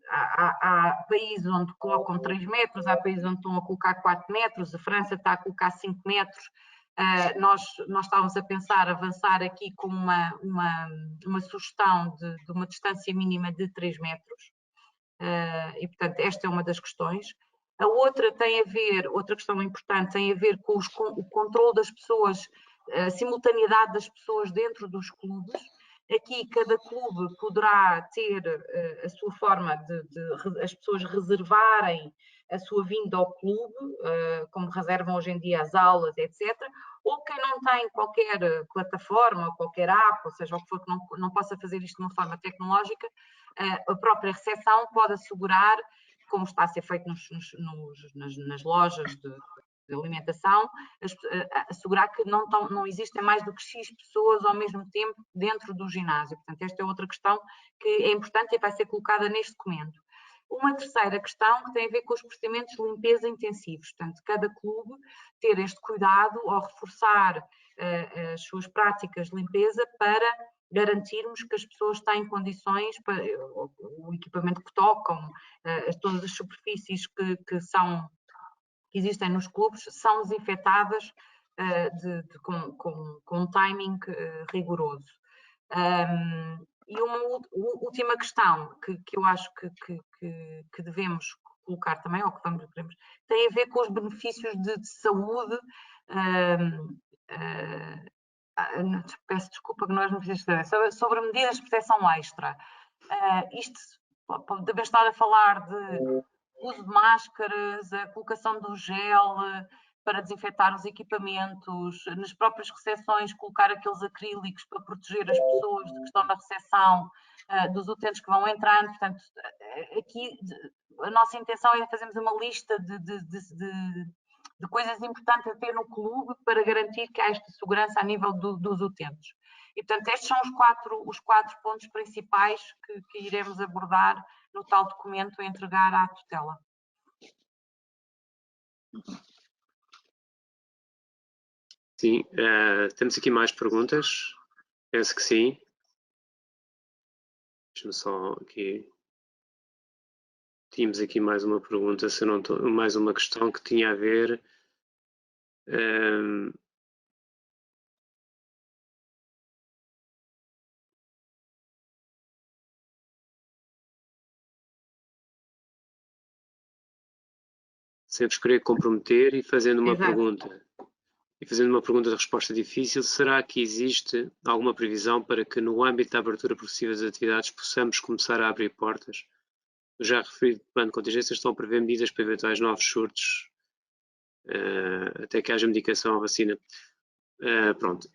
há países onde colocam 3 metros, há países onde estão a colocar 4 metros, a França está a colocar 5 metros. Nós estávamos a pensar avançar aqui com uma sugestão de uma distância mínima de 3 metros. E, portanto, esta é uma das questões. A outra outra questão importante tem a ver com o controle das pessoas, a simultaneidade das pessoas dentro dos clubes. Aqui cada clube poderá ter a sua forma de as pessoas reservarem a sua vinda ao clube, como reservam hoje em dia as aulas, etc. Ou quem não tem qualquer plataforma, qualquer app, ou seja, o que for que não possa fazer isto de uma forma tecnológica, a própria recepção pode assegurar, como está a ser feito nas lojas de alimentação, assegurar que não existem mais do que X pessoas ao mesmo tempo dentro do ginásio. Portanto, esta é outra questão que é importante e vai ser colocada neste documento. Uma terceira questão que tem a ver com os procedimentos de limpeza intensivos. Portanto, cada clube ter este cuidado ao reforçar as suas práticas de limpeza para garantirmos que as pessoas têm condições para o equipamento que tocam, todas as superfícies que existem nos clubes são desinfetadas com um timing rigoroso. E uma última questão que eu acho que devemos colocar também, ou que queremos, tem a ver com os benefícios de saúde. Peço desculpa que nós não fizemos sobre medidas de proteção extra. Isto devemos estar a falar de uso de máscaras, a colocação do gel para desinfetar os equipamentos, nas próprias recepções colocar aqueles acrílicos para proteger as pessoas da questão da recepção, dos utentes que vão entrando. Portanto, aqui a nossa intenção é fazermos uma lista de coisas importantes a ter no clube para garantir que há esta segurança a nível dos utentes. E, portanto, estes são os quatro pontos principais que iremos abordar no tal documento a entregar à tutela. Sim, temos aqui mais perguntas? Penso que sim. Deixa-me só aqui. Tínhamos aqui mais uma pergunta, se não tô, mais uma questão que tinha a ver. Sempre querer comprometer e fazendo uma pergunta. E fazendo uma pergunta de resposta difícil, será que existe alguma previsão para que no âmbito da abertura progressiva das atividades possamos começar a abrir portas? O já referido plano de contingência estão a prever medidas para eventuais novos surtos, até que haja medicação à vacina. Pronto,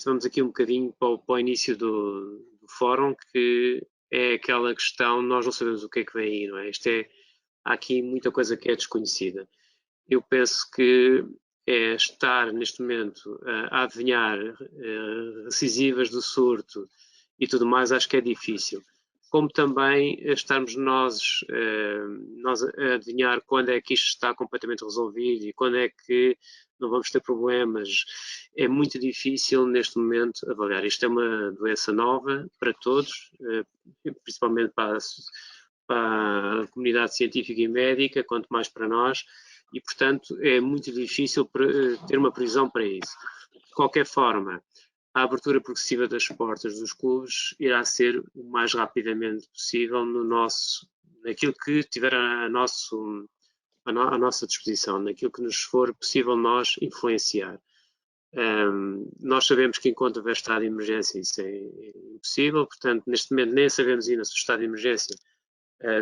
vamos aqui um bocadinho para o início do fórum, que é aquela questão, nós não sabemos o que é que vem aí, não é? Há aqui muita coisa que é desconhecida. Eu penso que estar neste momento a adivinhar decisivas do surto e tudo mais, acho que é difícil. Como também estarmos nós a adivinhar quando é que isto está completamente resolvido e quando é que não vamos ter problemas, é muito difícil neste momento avaliar. Isto é uma doença nova para todos, principalmente para a comunidade científica e médica, quanto mais para nós, e, portanto, é muito difícil ter uma previsão para isso. De qualquer forma, a abertura progressiva das portas dos clubes irá ser o mais rapidamente possível naquilo que tiver a nossa disposição, naquilo que nos for possível nós influenciar. Nós sabemos que enquanto houver estado de emergência isso é impossível, portanto, neste momento nem sabemos ainda se o estado de emergência.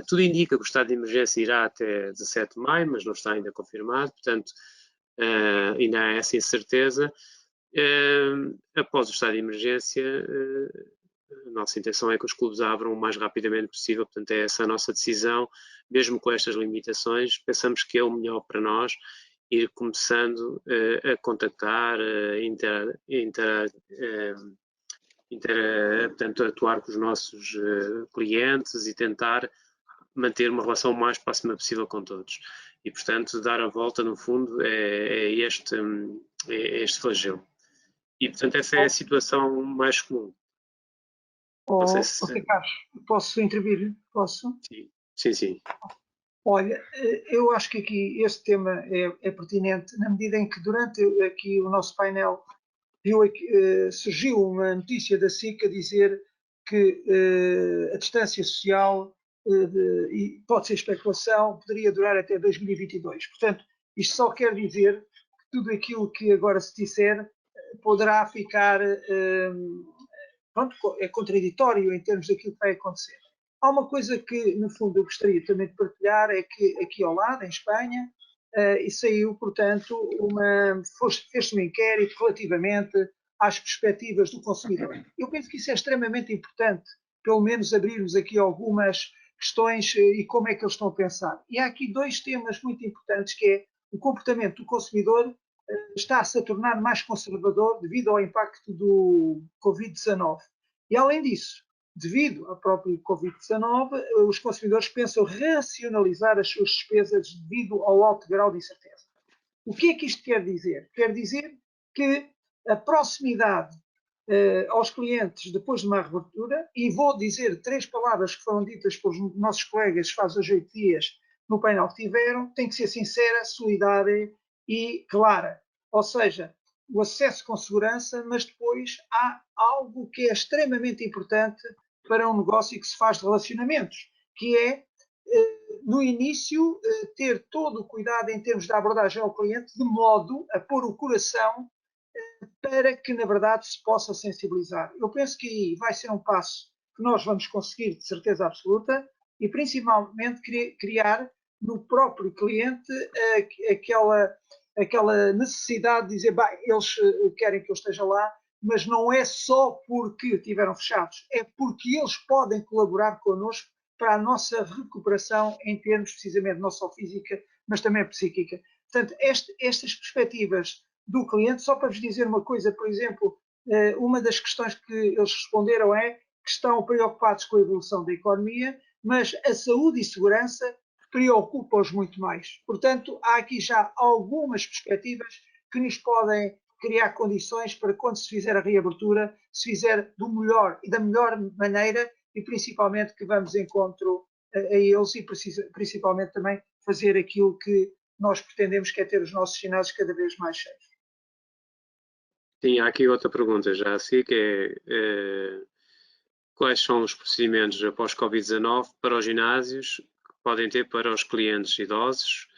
Tudo indica que o estado de emergência irá até 17 de maio, mas não está ainda confirmado, portanto, ainda há essa incerteza. Após o estado de emergência, a nossa intenção é que os clubes abram o mais rapidamente possível, portanto, é essa a nossa decisão, mesmo com estas limitações, pensamos que é o melhor para nós ir começando a contactar, portanto, atuar com os nossos clientes e tentar manter uma relação o mais próxima possível com todos. E, portanto, dar a volta, no fundo, é este flagelo. E, portanto, essa é a situação mais comum. Carlos, posso intervir? Posso? Sim. Olha, eu acho que aqui este tema é pertinente na medida em que durante aqui o nosso painel surgiu uma notícia da SIC a dizer que a distância social, e pode ser especulação, poderia durar até 2022. Portanto, isto só quer dizer que tudo aquilo que agora se disser poderá ficar, é contraditório em termos daquilo que vai acontecer. Há uma coisa que, no fundo, eu gostaria também de partilhar, é que aqui ao lado, em Espanha, e saiu, portanto, fez-se um inquérito relativamente às perspectivas do consumidor. Eu penso que isso é extremamente importante, pelo menos abrirmos aqui algumas questões e como é que eles estão a pensar. E há aqui dois temas muito importantes, que é o comportamento do consumidor está-se a tornar mais conservador devido ao impacto do Covid-19. E, além disso, devido ao próprio Covid-19, os consumidores pensam racionalizar as suas despesas devido ao alto grau de incerteza. O que é que isto quer dizer? Quer dizer que a proximidade aos clientes depois de uma reabertura, e vou dizer 3 palavras que foram ditas pelos nossos colegas faz hoje 8 dias no painel que tiveram, tem que ser sincera, solidária e clara. Ou seja, o acesso com segurança, mas depois há algo que é extremamente importante para um negócio que se faz de relacionamentos, que é, no início, ter todo o cuidado em termos de abordagem ao cliente, de modo a pôr o coração para que, na verdade, se possa sensibilizar. Eu penso que aí vai ser um passo que nós vamos conseguir, de certeza absoluta, e principalmente criar no próprio cliente aquela necessidade de dizer, eles querem que eu esteja lá, mas não é só porque estiveram fechados, é porque eles podem colaborar connosco para a nossa recuperação em termos precisamente não só física, mas também psíquica. Portanto, estas perspectivas do cliente, só para vos dizer uma coisa, por exemplo, uma das questões que eles responderam é que estão preocupados com a evolução da economia, mas a saúde e segurança preocupa-os muito mais. Portanto, há aqui já algumas perspectivas que nos podem criar condições para, quando se fizer a reabertura, se fizer do melhor e da melhor maneira, e principalmente que vamos de encontro a eles e principalmente também fazer aquilo que nós pretendemos, que é ter os nossos ginásios cada vez mais cheios. Sim, há aqui outra pergunta já assim, que é quais são os procedimentos após Covid-19 para os ginásios que podem ter para os clientes idosos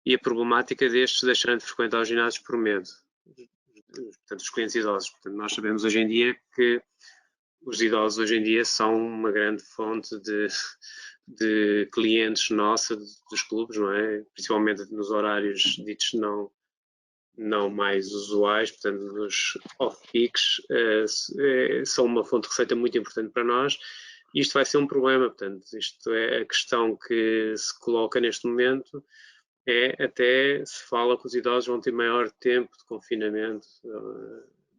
e a problemática destes deixarem de frequentar os ginásios por medo, portanto, os clientes idosos. Portanto, nós sabemos hoje em dia que os idosos hoje em dia são uma grande fonte de clientes nossa, dos clubes, não é? Principalmente nos horários ditos não mais usuais, portanto, nos off-peaks, são uma fonte de receita muito importante para nós. Isto vai ser um problema, portanto, isto é a questão que se coloca neste momento, até se fala que os idosos vão ter maior tempo de confinamento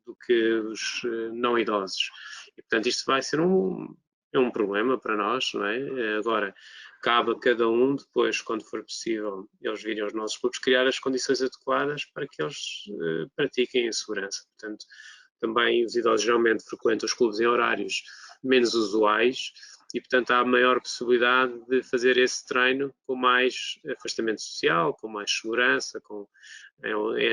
do que os não idosos. E, portanto, isto vai ser um problema para nós, não é? Agora, cabe a cada um, depois, quando for possível, eles virem aos nossos clubes, criar as condições adequadas para que eles pratiquem a segurança. Portanto, também os idosos geralmente frequentam os clubes em horários menos usuais e, portanto, há maior possibilidade de fazer esse treino com mais afastamento social, com mais segurança,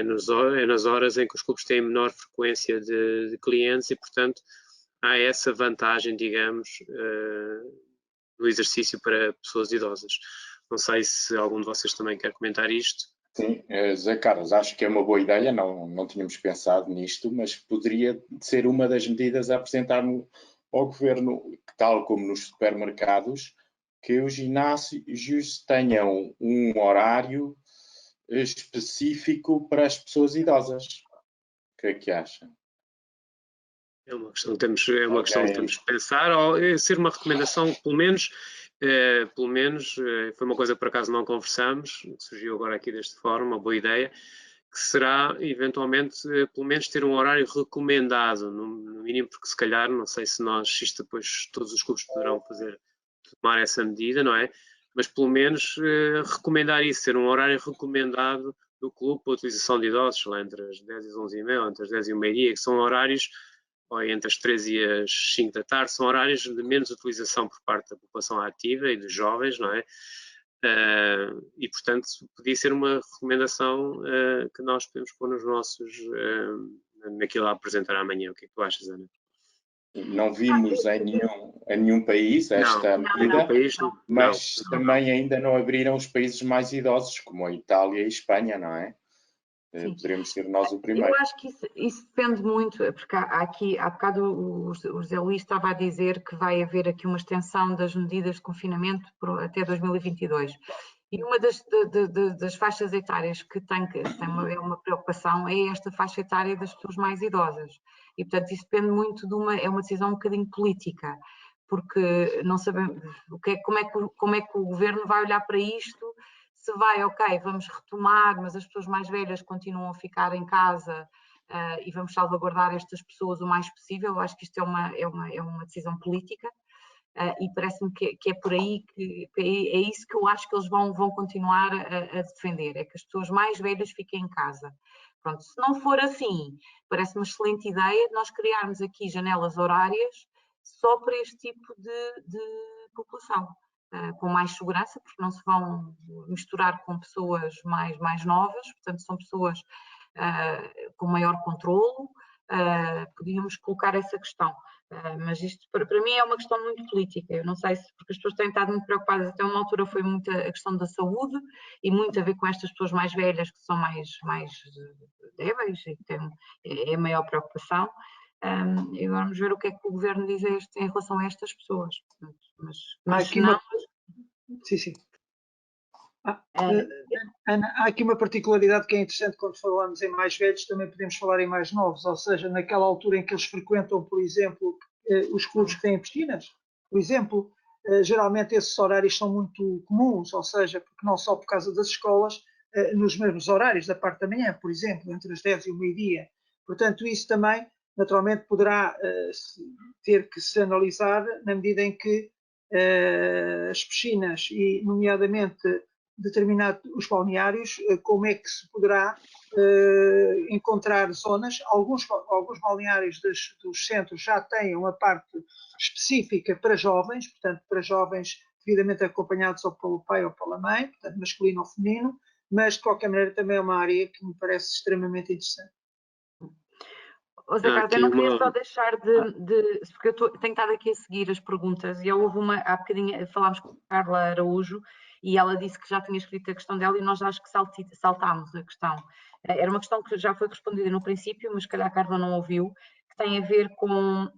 nas horas em que os clubes têm menor frequência de clientes e, portanto, há essa vantagem, digamos, do exercício para pessoas idosas. Não sei se algum de vocês também quer comentar isto. Sim, Zé Carlos, acho que é uma boa ideia, não tínhamos pensado nisto, mas poderia ser uma das medidas a apresentar ao Governo, tal como nos supermercados, que os ginásios tenham um horário específico para as pessoas idosas. O que é que acha? É uma questão que temos que pensar, ou ser uma recomendação, pelo menos, foi uma coisa que por acaso não conversamos, surgiu agora aqui desta forma, uma boa ideia, que será, eventualmente, pelo menos ter um horário recomendado, no mínimo, porque se calhar, não sei se isto depois todos os clubes poderão tomar essa medida, não é? Mas pelo menos recomendar isso, ter um horário recomendado do clube para a utilização de idosos, lá entre as 10 e as 11h30, entre as 10 e o meio-dia, que são horários, ou entre as 3 e as 5 da tarde, são horários de menos utilização por parte da população ativa e dos jovens, não é? E, portanto, podia ser uma recomendação que nós podemos pôr nos nossos, naquilo a apresentar amanhã. O que é que tu achas, Ana? Não vimos em nenhum país esta medida, mas também ainda não abriram os países mais idosos, como a Itália e a Espanha, não é? Sim. Poderemos ser nós o primeiro. Eu acho que isso depende muito, porque há bocado o José Luís estava a dizer que vai haver aqui uma extensão das medidas de confinamento até 2022. E uma das faixas etárias que é uma preocupação é esta faixa etária das pessoas mais idosas. E, portanto, isso depende muito é uma decisão um bocadinho política, porque não sabemos como é que o governo vai olhar para isto. Se vai, ok, vamos retomar, mas as pessoas mais velhas continuam a ficar em casa e vamos salvaguardar estas pessoas o mais possível. Eu acho que isto é uma decisão política e parece-me que é por aí, é isso que eu acho que eles vão continuar a defender, é que as pessoas mais velhas fiquem em casa. Pronto, se não for assim, parece uma excelente ideia nós criarmos aqui janelas horárias só para este tipo de população, com mais segurança, porque não se vão misturar com pessoas mais novas, portanto são pessoas com maior controlo. Podíamos colocar essa questão, mas isto para mim é uma questão muito política. Eu não sei se, porque as pessoas têm estado muito preocupadas, até uma altura foi muito a questão da saúde e muito a ver com estas pessoas mais velhas que são mais débeis e que é a maior preocupação. E vamos ver o que é que o governo diz em relação a estas pessoas. Mas aqui não... Sim. Ana, há aqui uma particularidade que é interessante quando falamos em mais velhos, também podemos falar em mais novos, ou seja, naquela altura em que eles frequentam, por exemplo, os clubes que têm piscinas, por exemplo, geralmente esses horários são muito comuns, ou seja, porque não só por causa das escolas, nos mesmos horários da parte da manhã, por exemplo, entre as 10 e o meio-dia. Portanto, isso também, naturalmente, poderá ter que se analisar na medida em que as piscinas e, nomeadamente, os balneários, como é que se poderá encontrar zonas. Alguns balneários dos centros já têm uma parte específica para jovens, portanto, para jovens devidamente acompanhados ou pelo pai ou pela mãe, portanto, masculino ou feminino, mas de qualquer maneira também é uma área que me parece extremamente interessante. Zé Carlos, eu não queria só deixar porque eu tenho estado aqui a seguir as perguntas e houve há bocadinho falámos com a Carla Araújo e ela disse que já tinha escrito a questão dela e nós acho que saltámos a questão. Era uma questão que já foi respondida no princípio, mas se calhar a Carla não ouviu, que tem a ver com,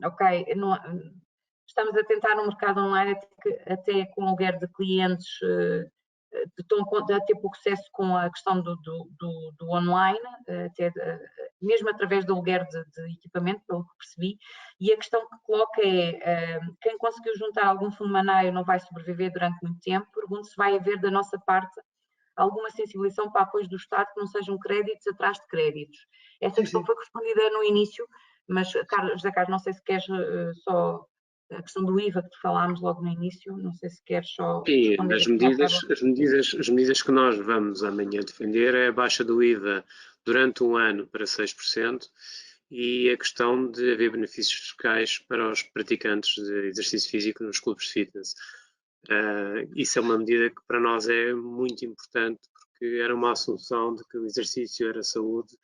estamos a tentar no mercado online até com aluguer de clientes a ter pouco sucesso com a questão do online, mesmo através do aluguer de equipamento, pelo que percebi, e a questão que coloca é, quem conseguiu juntar algum fundo manário não vai sobreviver durante muito tempo. Pergunto se vai haver da nossa parte alguma sensibilização para apoio do Estado que não sejam créditos atrás de créditos. Essa questão foi respondida no início, mas José Carlos, não sei se queres só a questão do IVA que tu falámos logo no início, não sei se queres só responder. As medidas que nós vamos amanhã defender é a baixa do IVA durante um ano para 6% e a questão de haver benefícios fiscais para os praticantes de exercício físico nos clubes de fitness. Isso é uma medida que para nós é muito importante porque era uma assunção de que o exercício era saúde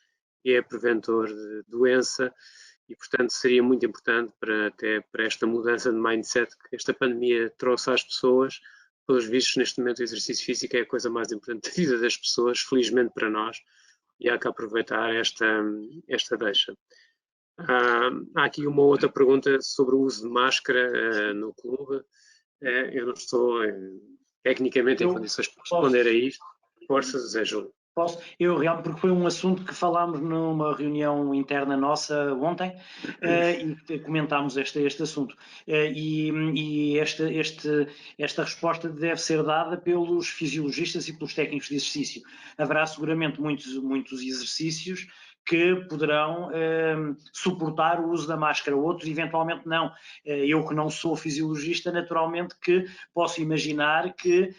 e é preventor de doença. E, portanto, seria muito importante para esta mudança de mindset que esta pandemia trouxe às pessoas. Pelos vistos, neste momento, o exercício físico é a coisa mais importante da vida das pessoas, felizmente para nós, e há que aproveitar esta deixa. Há aqui uma outra pergunta sobre o uso de máscara no clube. Eu não estou tecnicamente em condições de responder a isto. Força, José Júlio. Posso? Eu realmente, porque foi um assunto que falámos numa reunião interna nossa ontem e comentámos este assunto. E esta resposta deve ser dada pelos fisiologistas e pelos técnicos de exercício. Haverá seguramente muitos exercícios que poderão suportar o uso da máscara, outros eventualmente não. Eu que não sou fisiologista, naturalmente que posso imaginar que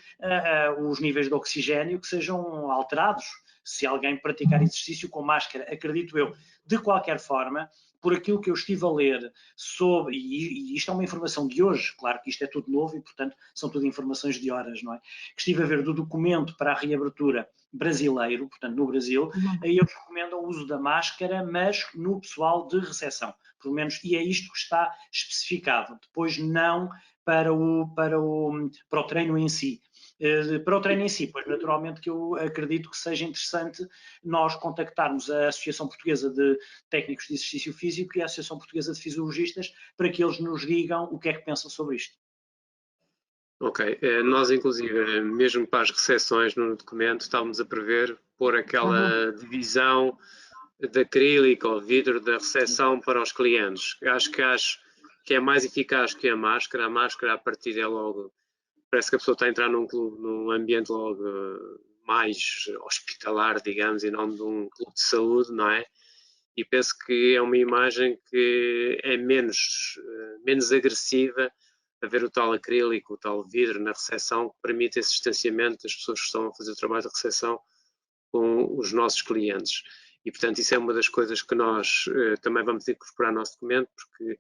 os níveis de oxigênio que sejam alterados se alguém praticar exercício com máscara, acredito eu. De qualquer forma, por aquilo que eu estive a ler sobre, e isto é uma informação de hoje, claro que isto é tudo novo e, portanto, são tudo informações de horas, não é? Que estive a ver do documento para a reabertura brasileiro, portanto, no Brasil, aí eles recomendam o uso da máscara, mas no pessoal de recepção, pelo menos, e é isto que está especificado. Depois, não para o treino em si. Para o treino em si, pois naturalmente que eu acredito que seja interessante nós contactarmos a Associação Portuguesa de Técnicos de Exercício Físico e a Associação Portuguesa de Fisiologistas para que eles nos digam o que é que pensam sobre isto. Ok, nós inclusive, mesmo para as recepções no documento, estávamos a prever pôr aquela divisão de acrílico ou vidro da recepção para os clientes. Acho que é mais eficaz que a máscara. A máscara, a partir é logo, parece que a pessoa está a entrar num ambiente logo mais hospitalar, digamos, e não de um clube de saúde, não é? E penso que é uma imagem que é menos agressiva a ver o tal acrílico, o tal vidro na recepção, que permite esse distanciamento das pessoas que estão a fazer o trabalho de recepção com os nossos clientes. E, portanto, isso é uma das coisas que nós também vamos incorporar no nosso documento, porque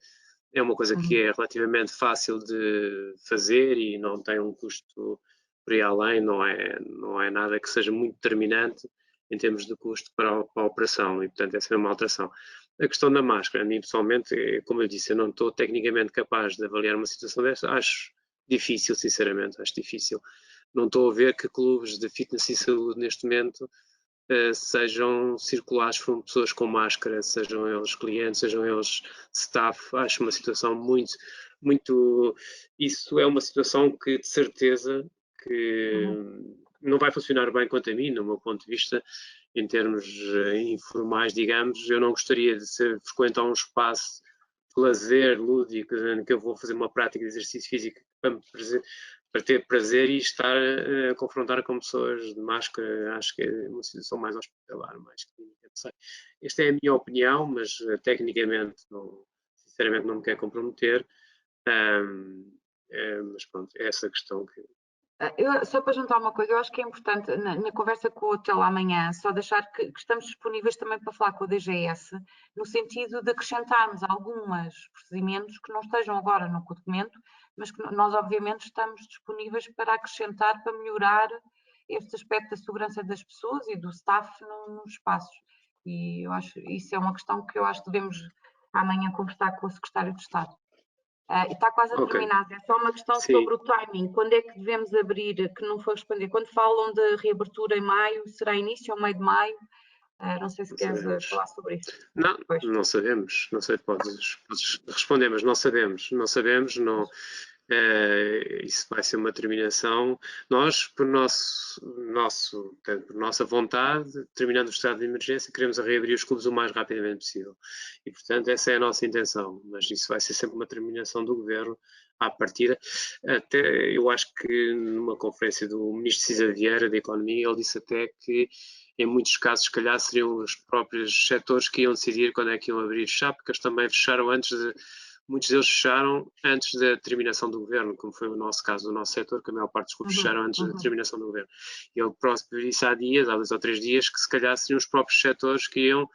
é uma coisa que é relativamente fácil de fazer e não tem um custo por aí além, não é nada que seja muito determinante em termos de custo para a operação, e, portanto, essa é uma alteração. A questão da máscara, a mim pessoalmente, como eu disse, eu não estou tecnicamente capaz de avaliar uma situação desta, acho difícil, sinceramente, acho difícil. Não estou a ver que clubes de fitness e saúde neste momento sejam circulados por pessoas com máscara, sejam eles clientes, sejam eles staff. Acho uma situação muito... Isso é uma situação que, de certeza, que não vai funcionar bem quanto a mim, no meu ponto de vista, em termos informais, digamos. Eu não gostaria de frequentar um espaço de lazer lúdico, em que eu vou fazer uma prática de exercício físico para ter prazer e estar a confrontar com pessoas de máscara. Acho que é uma situação mais hospitalar, mais clínica, não sei. Esta é a minha opinião, mas tecnicamente, sinceramente, não me quero comprometer. Mas pronto, é essa questão que... Só para juntar uma coisa, eu acho que é importante, na conversa com o hotel amanhã, só deixar que estamos disponíveis também para falar com a DGS, no sentido de acrescentarmos alguns procedimentos que não estejam agora no documento, mas que nós, obviamente, estamos disponíveis para acrescentar, para melhorar este aspecto da segurança das pessoas e do staff nos espaços. E eu acho isso é uma questão que eu acho que devemos amanhã conversar com o Secretário de Estado. E está quase a terminar, é só uma questão sobre o timing. Quando é que devemos abrir, que não foi respondido? Quando falam de reabertura em maio, será início ou meio de maio? Não sei se queres falar sobre isso. Não sabemos, não sei, podes responder, mas não sabemos, não, isso vai ser uma determinação. Nós, por nossa vontade, terminando o estado de emergência, queremos reabrir os clubes o mais rapidamente possível. E, portanto, essa é a nossa intenção, mas isso vai ser sempre uma determinação do Governo à partida. Até, eu acho que numa conferência do Ministro César Vieira da Economia, ele disse até que em muitos casos, se calhar, seriam os próprios setores que iam decidir quando é que iam abrir e fechar, porque eles também fecharam muitos deles fecharam antes da terminação do governo, como foi o nosso caso, o nosso setor, que a maior parte dos clubes fecharam antes da terminação do governo. E ele próximo disse há 2 ou 3 dias, que se calhar seriam os próprios setores que iam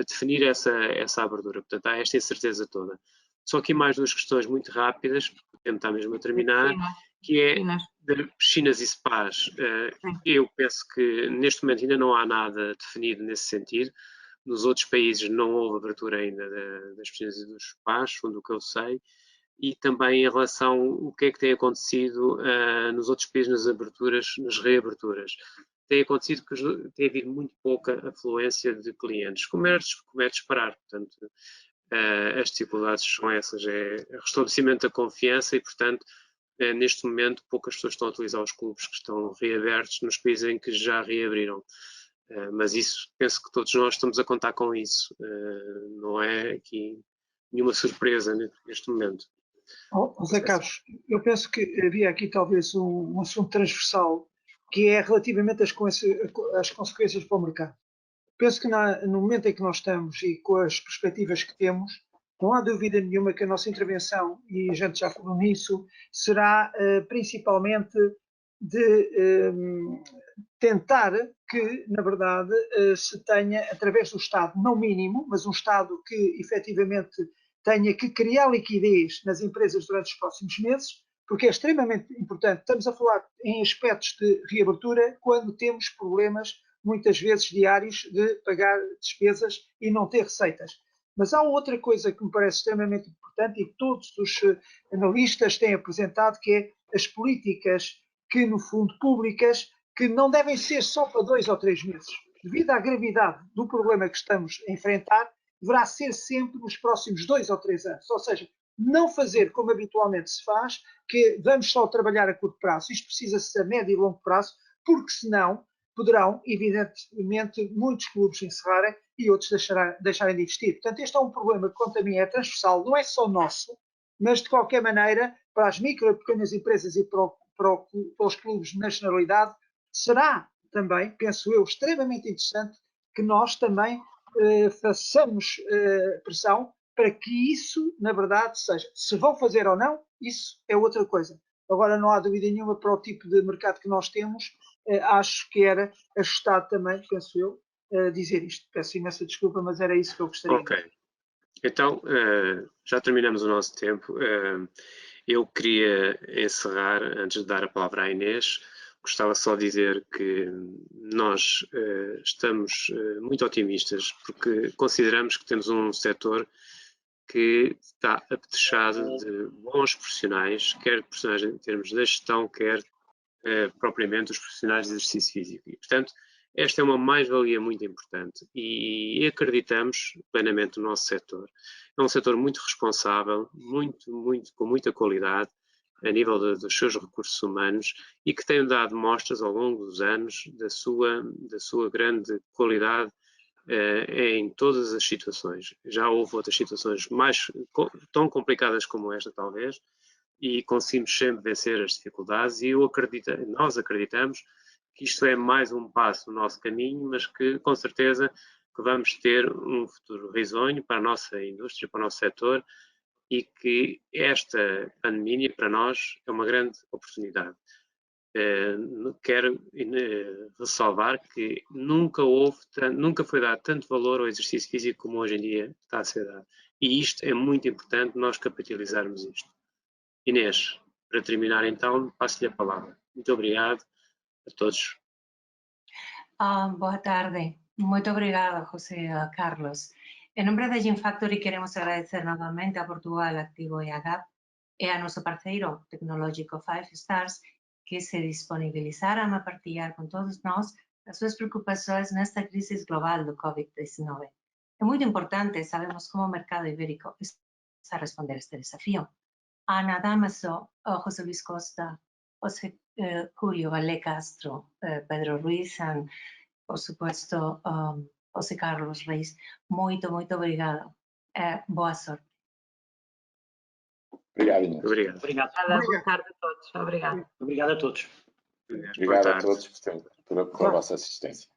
definir essa abertura. Portanto, há esta incerteza toda. Só aqui mais 2 questões muito rápidas, o tempo está mesmo a terminar, que é de piscinas e spas. Eu penso que neste momento ainda não há nada definido nesse sentido. Nos outros países não houve abertura ainda das piscinas e dos spas, segundo o que eu sei. E também em relação ao que é que tem acontecido nos outros países nas aberturas, nas reaberturas. Tem acontecido que tem havido muito pouca afluência de clientes, como é de esperar. Portanto, as dificuldades são essas, é o restabelecimento da confiança e, portanto, neste momento poucas pessoas estão a utilizar os clubes que estão reabertos nos países em que já reabriram. Mas isso, penso que todos nós estamos a contar com isso. Não é aqui nenhuma surpresa neste momento. José Carlos, eu penso que havia aqui talvez um assunto transversal, que é relativamente às consequências para o mercado. Penso que no momento em que nós estamos e com as perspectivas que temos, não há dúvida nenhuma que a nossa intervenção, e a gente já falou nisso, será principalmente de tentar que, na verdade, se tenha, através do Estado, não mínimo, mas um Estado que efetivamente tenha que criar liquidez nas empresas durante os próximos meses, porque é extremamente importante. Estamos a falar em aspectos de reabertura quando temos problemas, muitas vezes diários, de pagar despesas e não ter receitas. Mas há outra coisa que me parece extremamente importante e que todos os analistas têm apresentado, que é as políticas que, no fundo, públicas, que não devem ser só para 2 ou 3 meses. Devido à gravidade do problema que estamos a enfrentar, deverá ser sempre nos próximos 2 ou 3 anos. Ou seja, não fazer como habitualmente se faz, que vamos só trabalhar a curto prazo. Isto precisa ser a médio e longo prazo, porque senão poderão, evidentemente, muitos clubes encerrarem e outros deixarem de investir. Portanto, este é um problema que, quanto a mim, é transversal, não é só nosso, mas, de qualquer maneira, para as micro e pequenas empresas e para os clubes de nacionalidade, será também, penso eu, extremamente interessante que nós também façamos pressão para que isso, na verdade, seja. Se vão fazer ou não, isso é outra coisa. Agora, não há dúvida nenhuma para o tipo de mercado que nós temos, acho que era ajustado também, penso eu, dizer isto. Peço imensa desculpa, mas era isso que eu gostaria. Ok. Então, já terminamos o nosso tempo. Eu queria encerrar, antes de dar a palavra à Inês, gostava só de dizer que nós estamos muito otimistas, porque consideramos que temos um setor que está apetrechado de bons profissionais, quer profissionais em termos da gestão, quer propriamente os profissionais de exercício físico. E, portanto, esta é uma mais-valia muito importante e acreditamos plenamente no nosso setor. É um setor muito responsável, com muita qualidade a nível dos seus recursos humanos e que tem dado mostras ao longo dos anos da sua grande qualidade em todas as situações. Já houve outras situações tão complicadas como esta, talvez, e conseguimos sempre vencer as dificuldades e nós acreditamos que isto é mais um passo no nosso caminho, mas que com certeza que vamos ter um futuro risonho para a nossa indústria, para o nosso setor e que esta pandemia para nós é uma grande oportunidade. Quero ressalvar que nunca foi dado tanto valor ao exercício físico como hoje em dia está a ser dado. E isto é muito importante nós capitalizarmos isto. Inês, para terminar então, passo-lhe a palavra. Muito obrigado a todos. Boa tarde. Muito obrigada, José Carlos. En nombre de Gym Factory queremos agradecer novamente a Portugal Activo e a GAP e a noso parceiro tecnológico 5 Stars que se disponibilizaram a partilhar con todos nós as súas preocupações nesta crise global do COVID-19. É muito importante, sabemos como o mercado ibérico está a responder a este desafío. Ana Damaso, José Luis Costa, José Julio Valé Castro, Pedro Ruiz e, por supuesto, José Carlos Reis, muito obrigado. Boa sorte. Obrigado, Inês. Obrigado. Boa tarde a todos. Obrigada. Obrigado a todos. Obrigado a todos pela vossa assistência.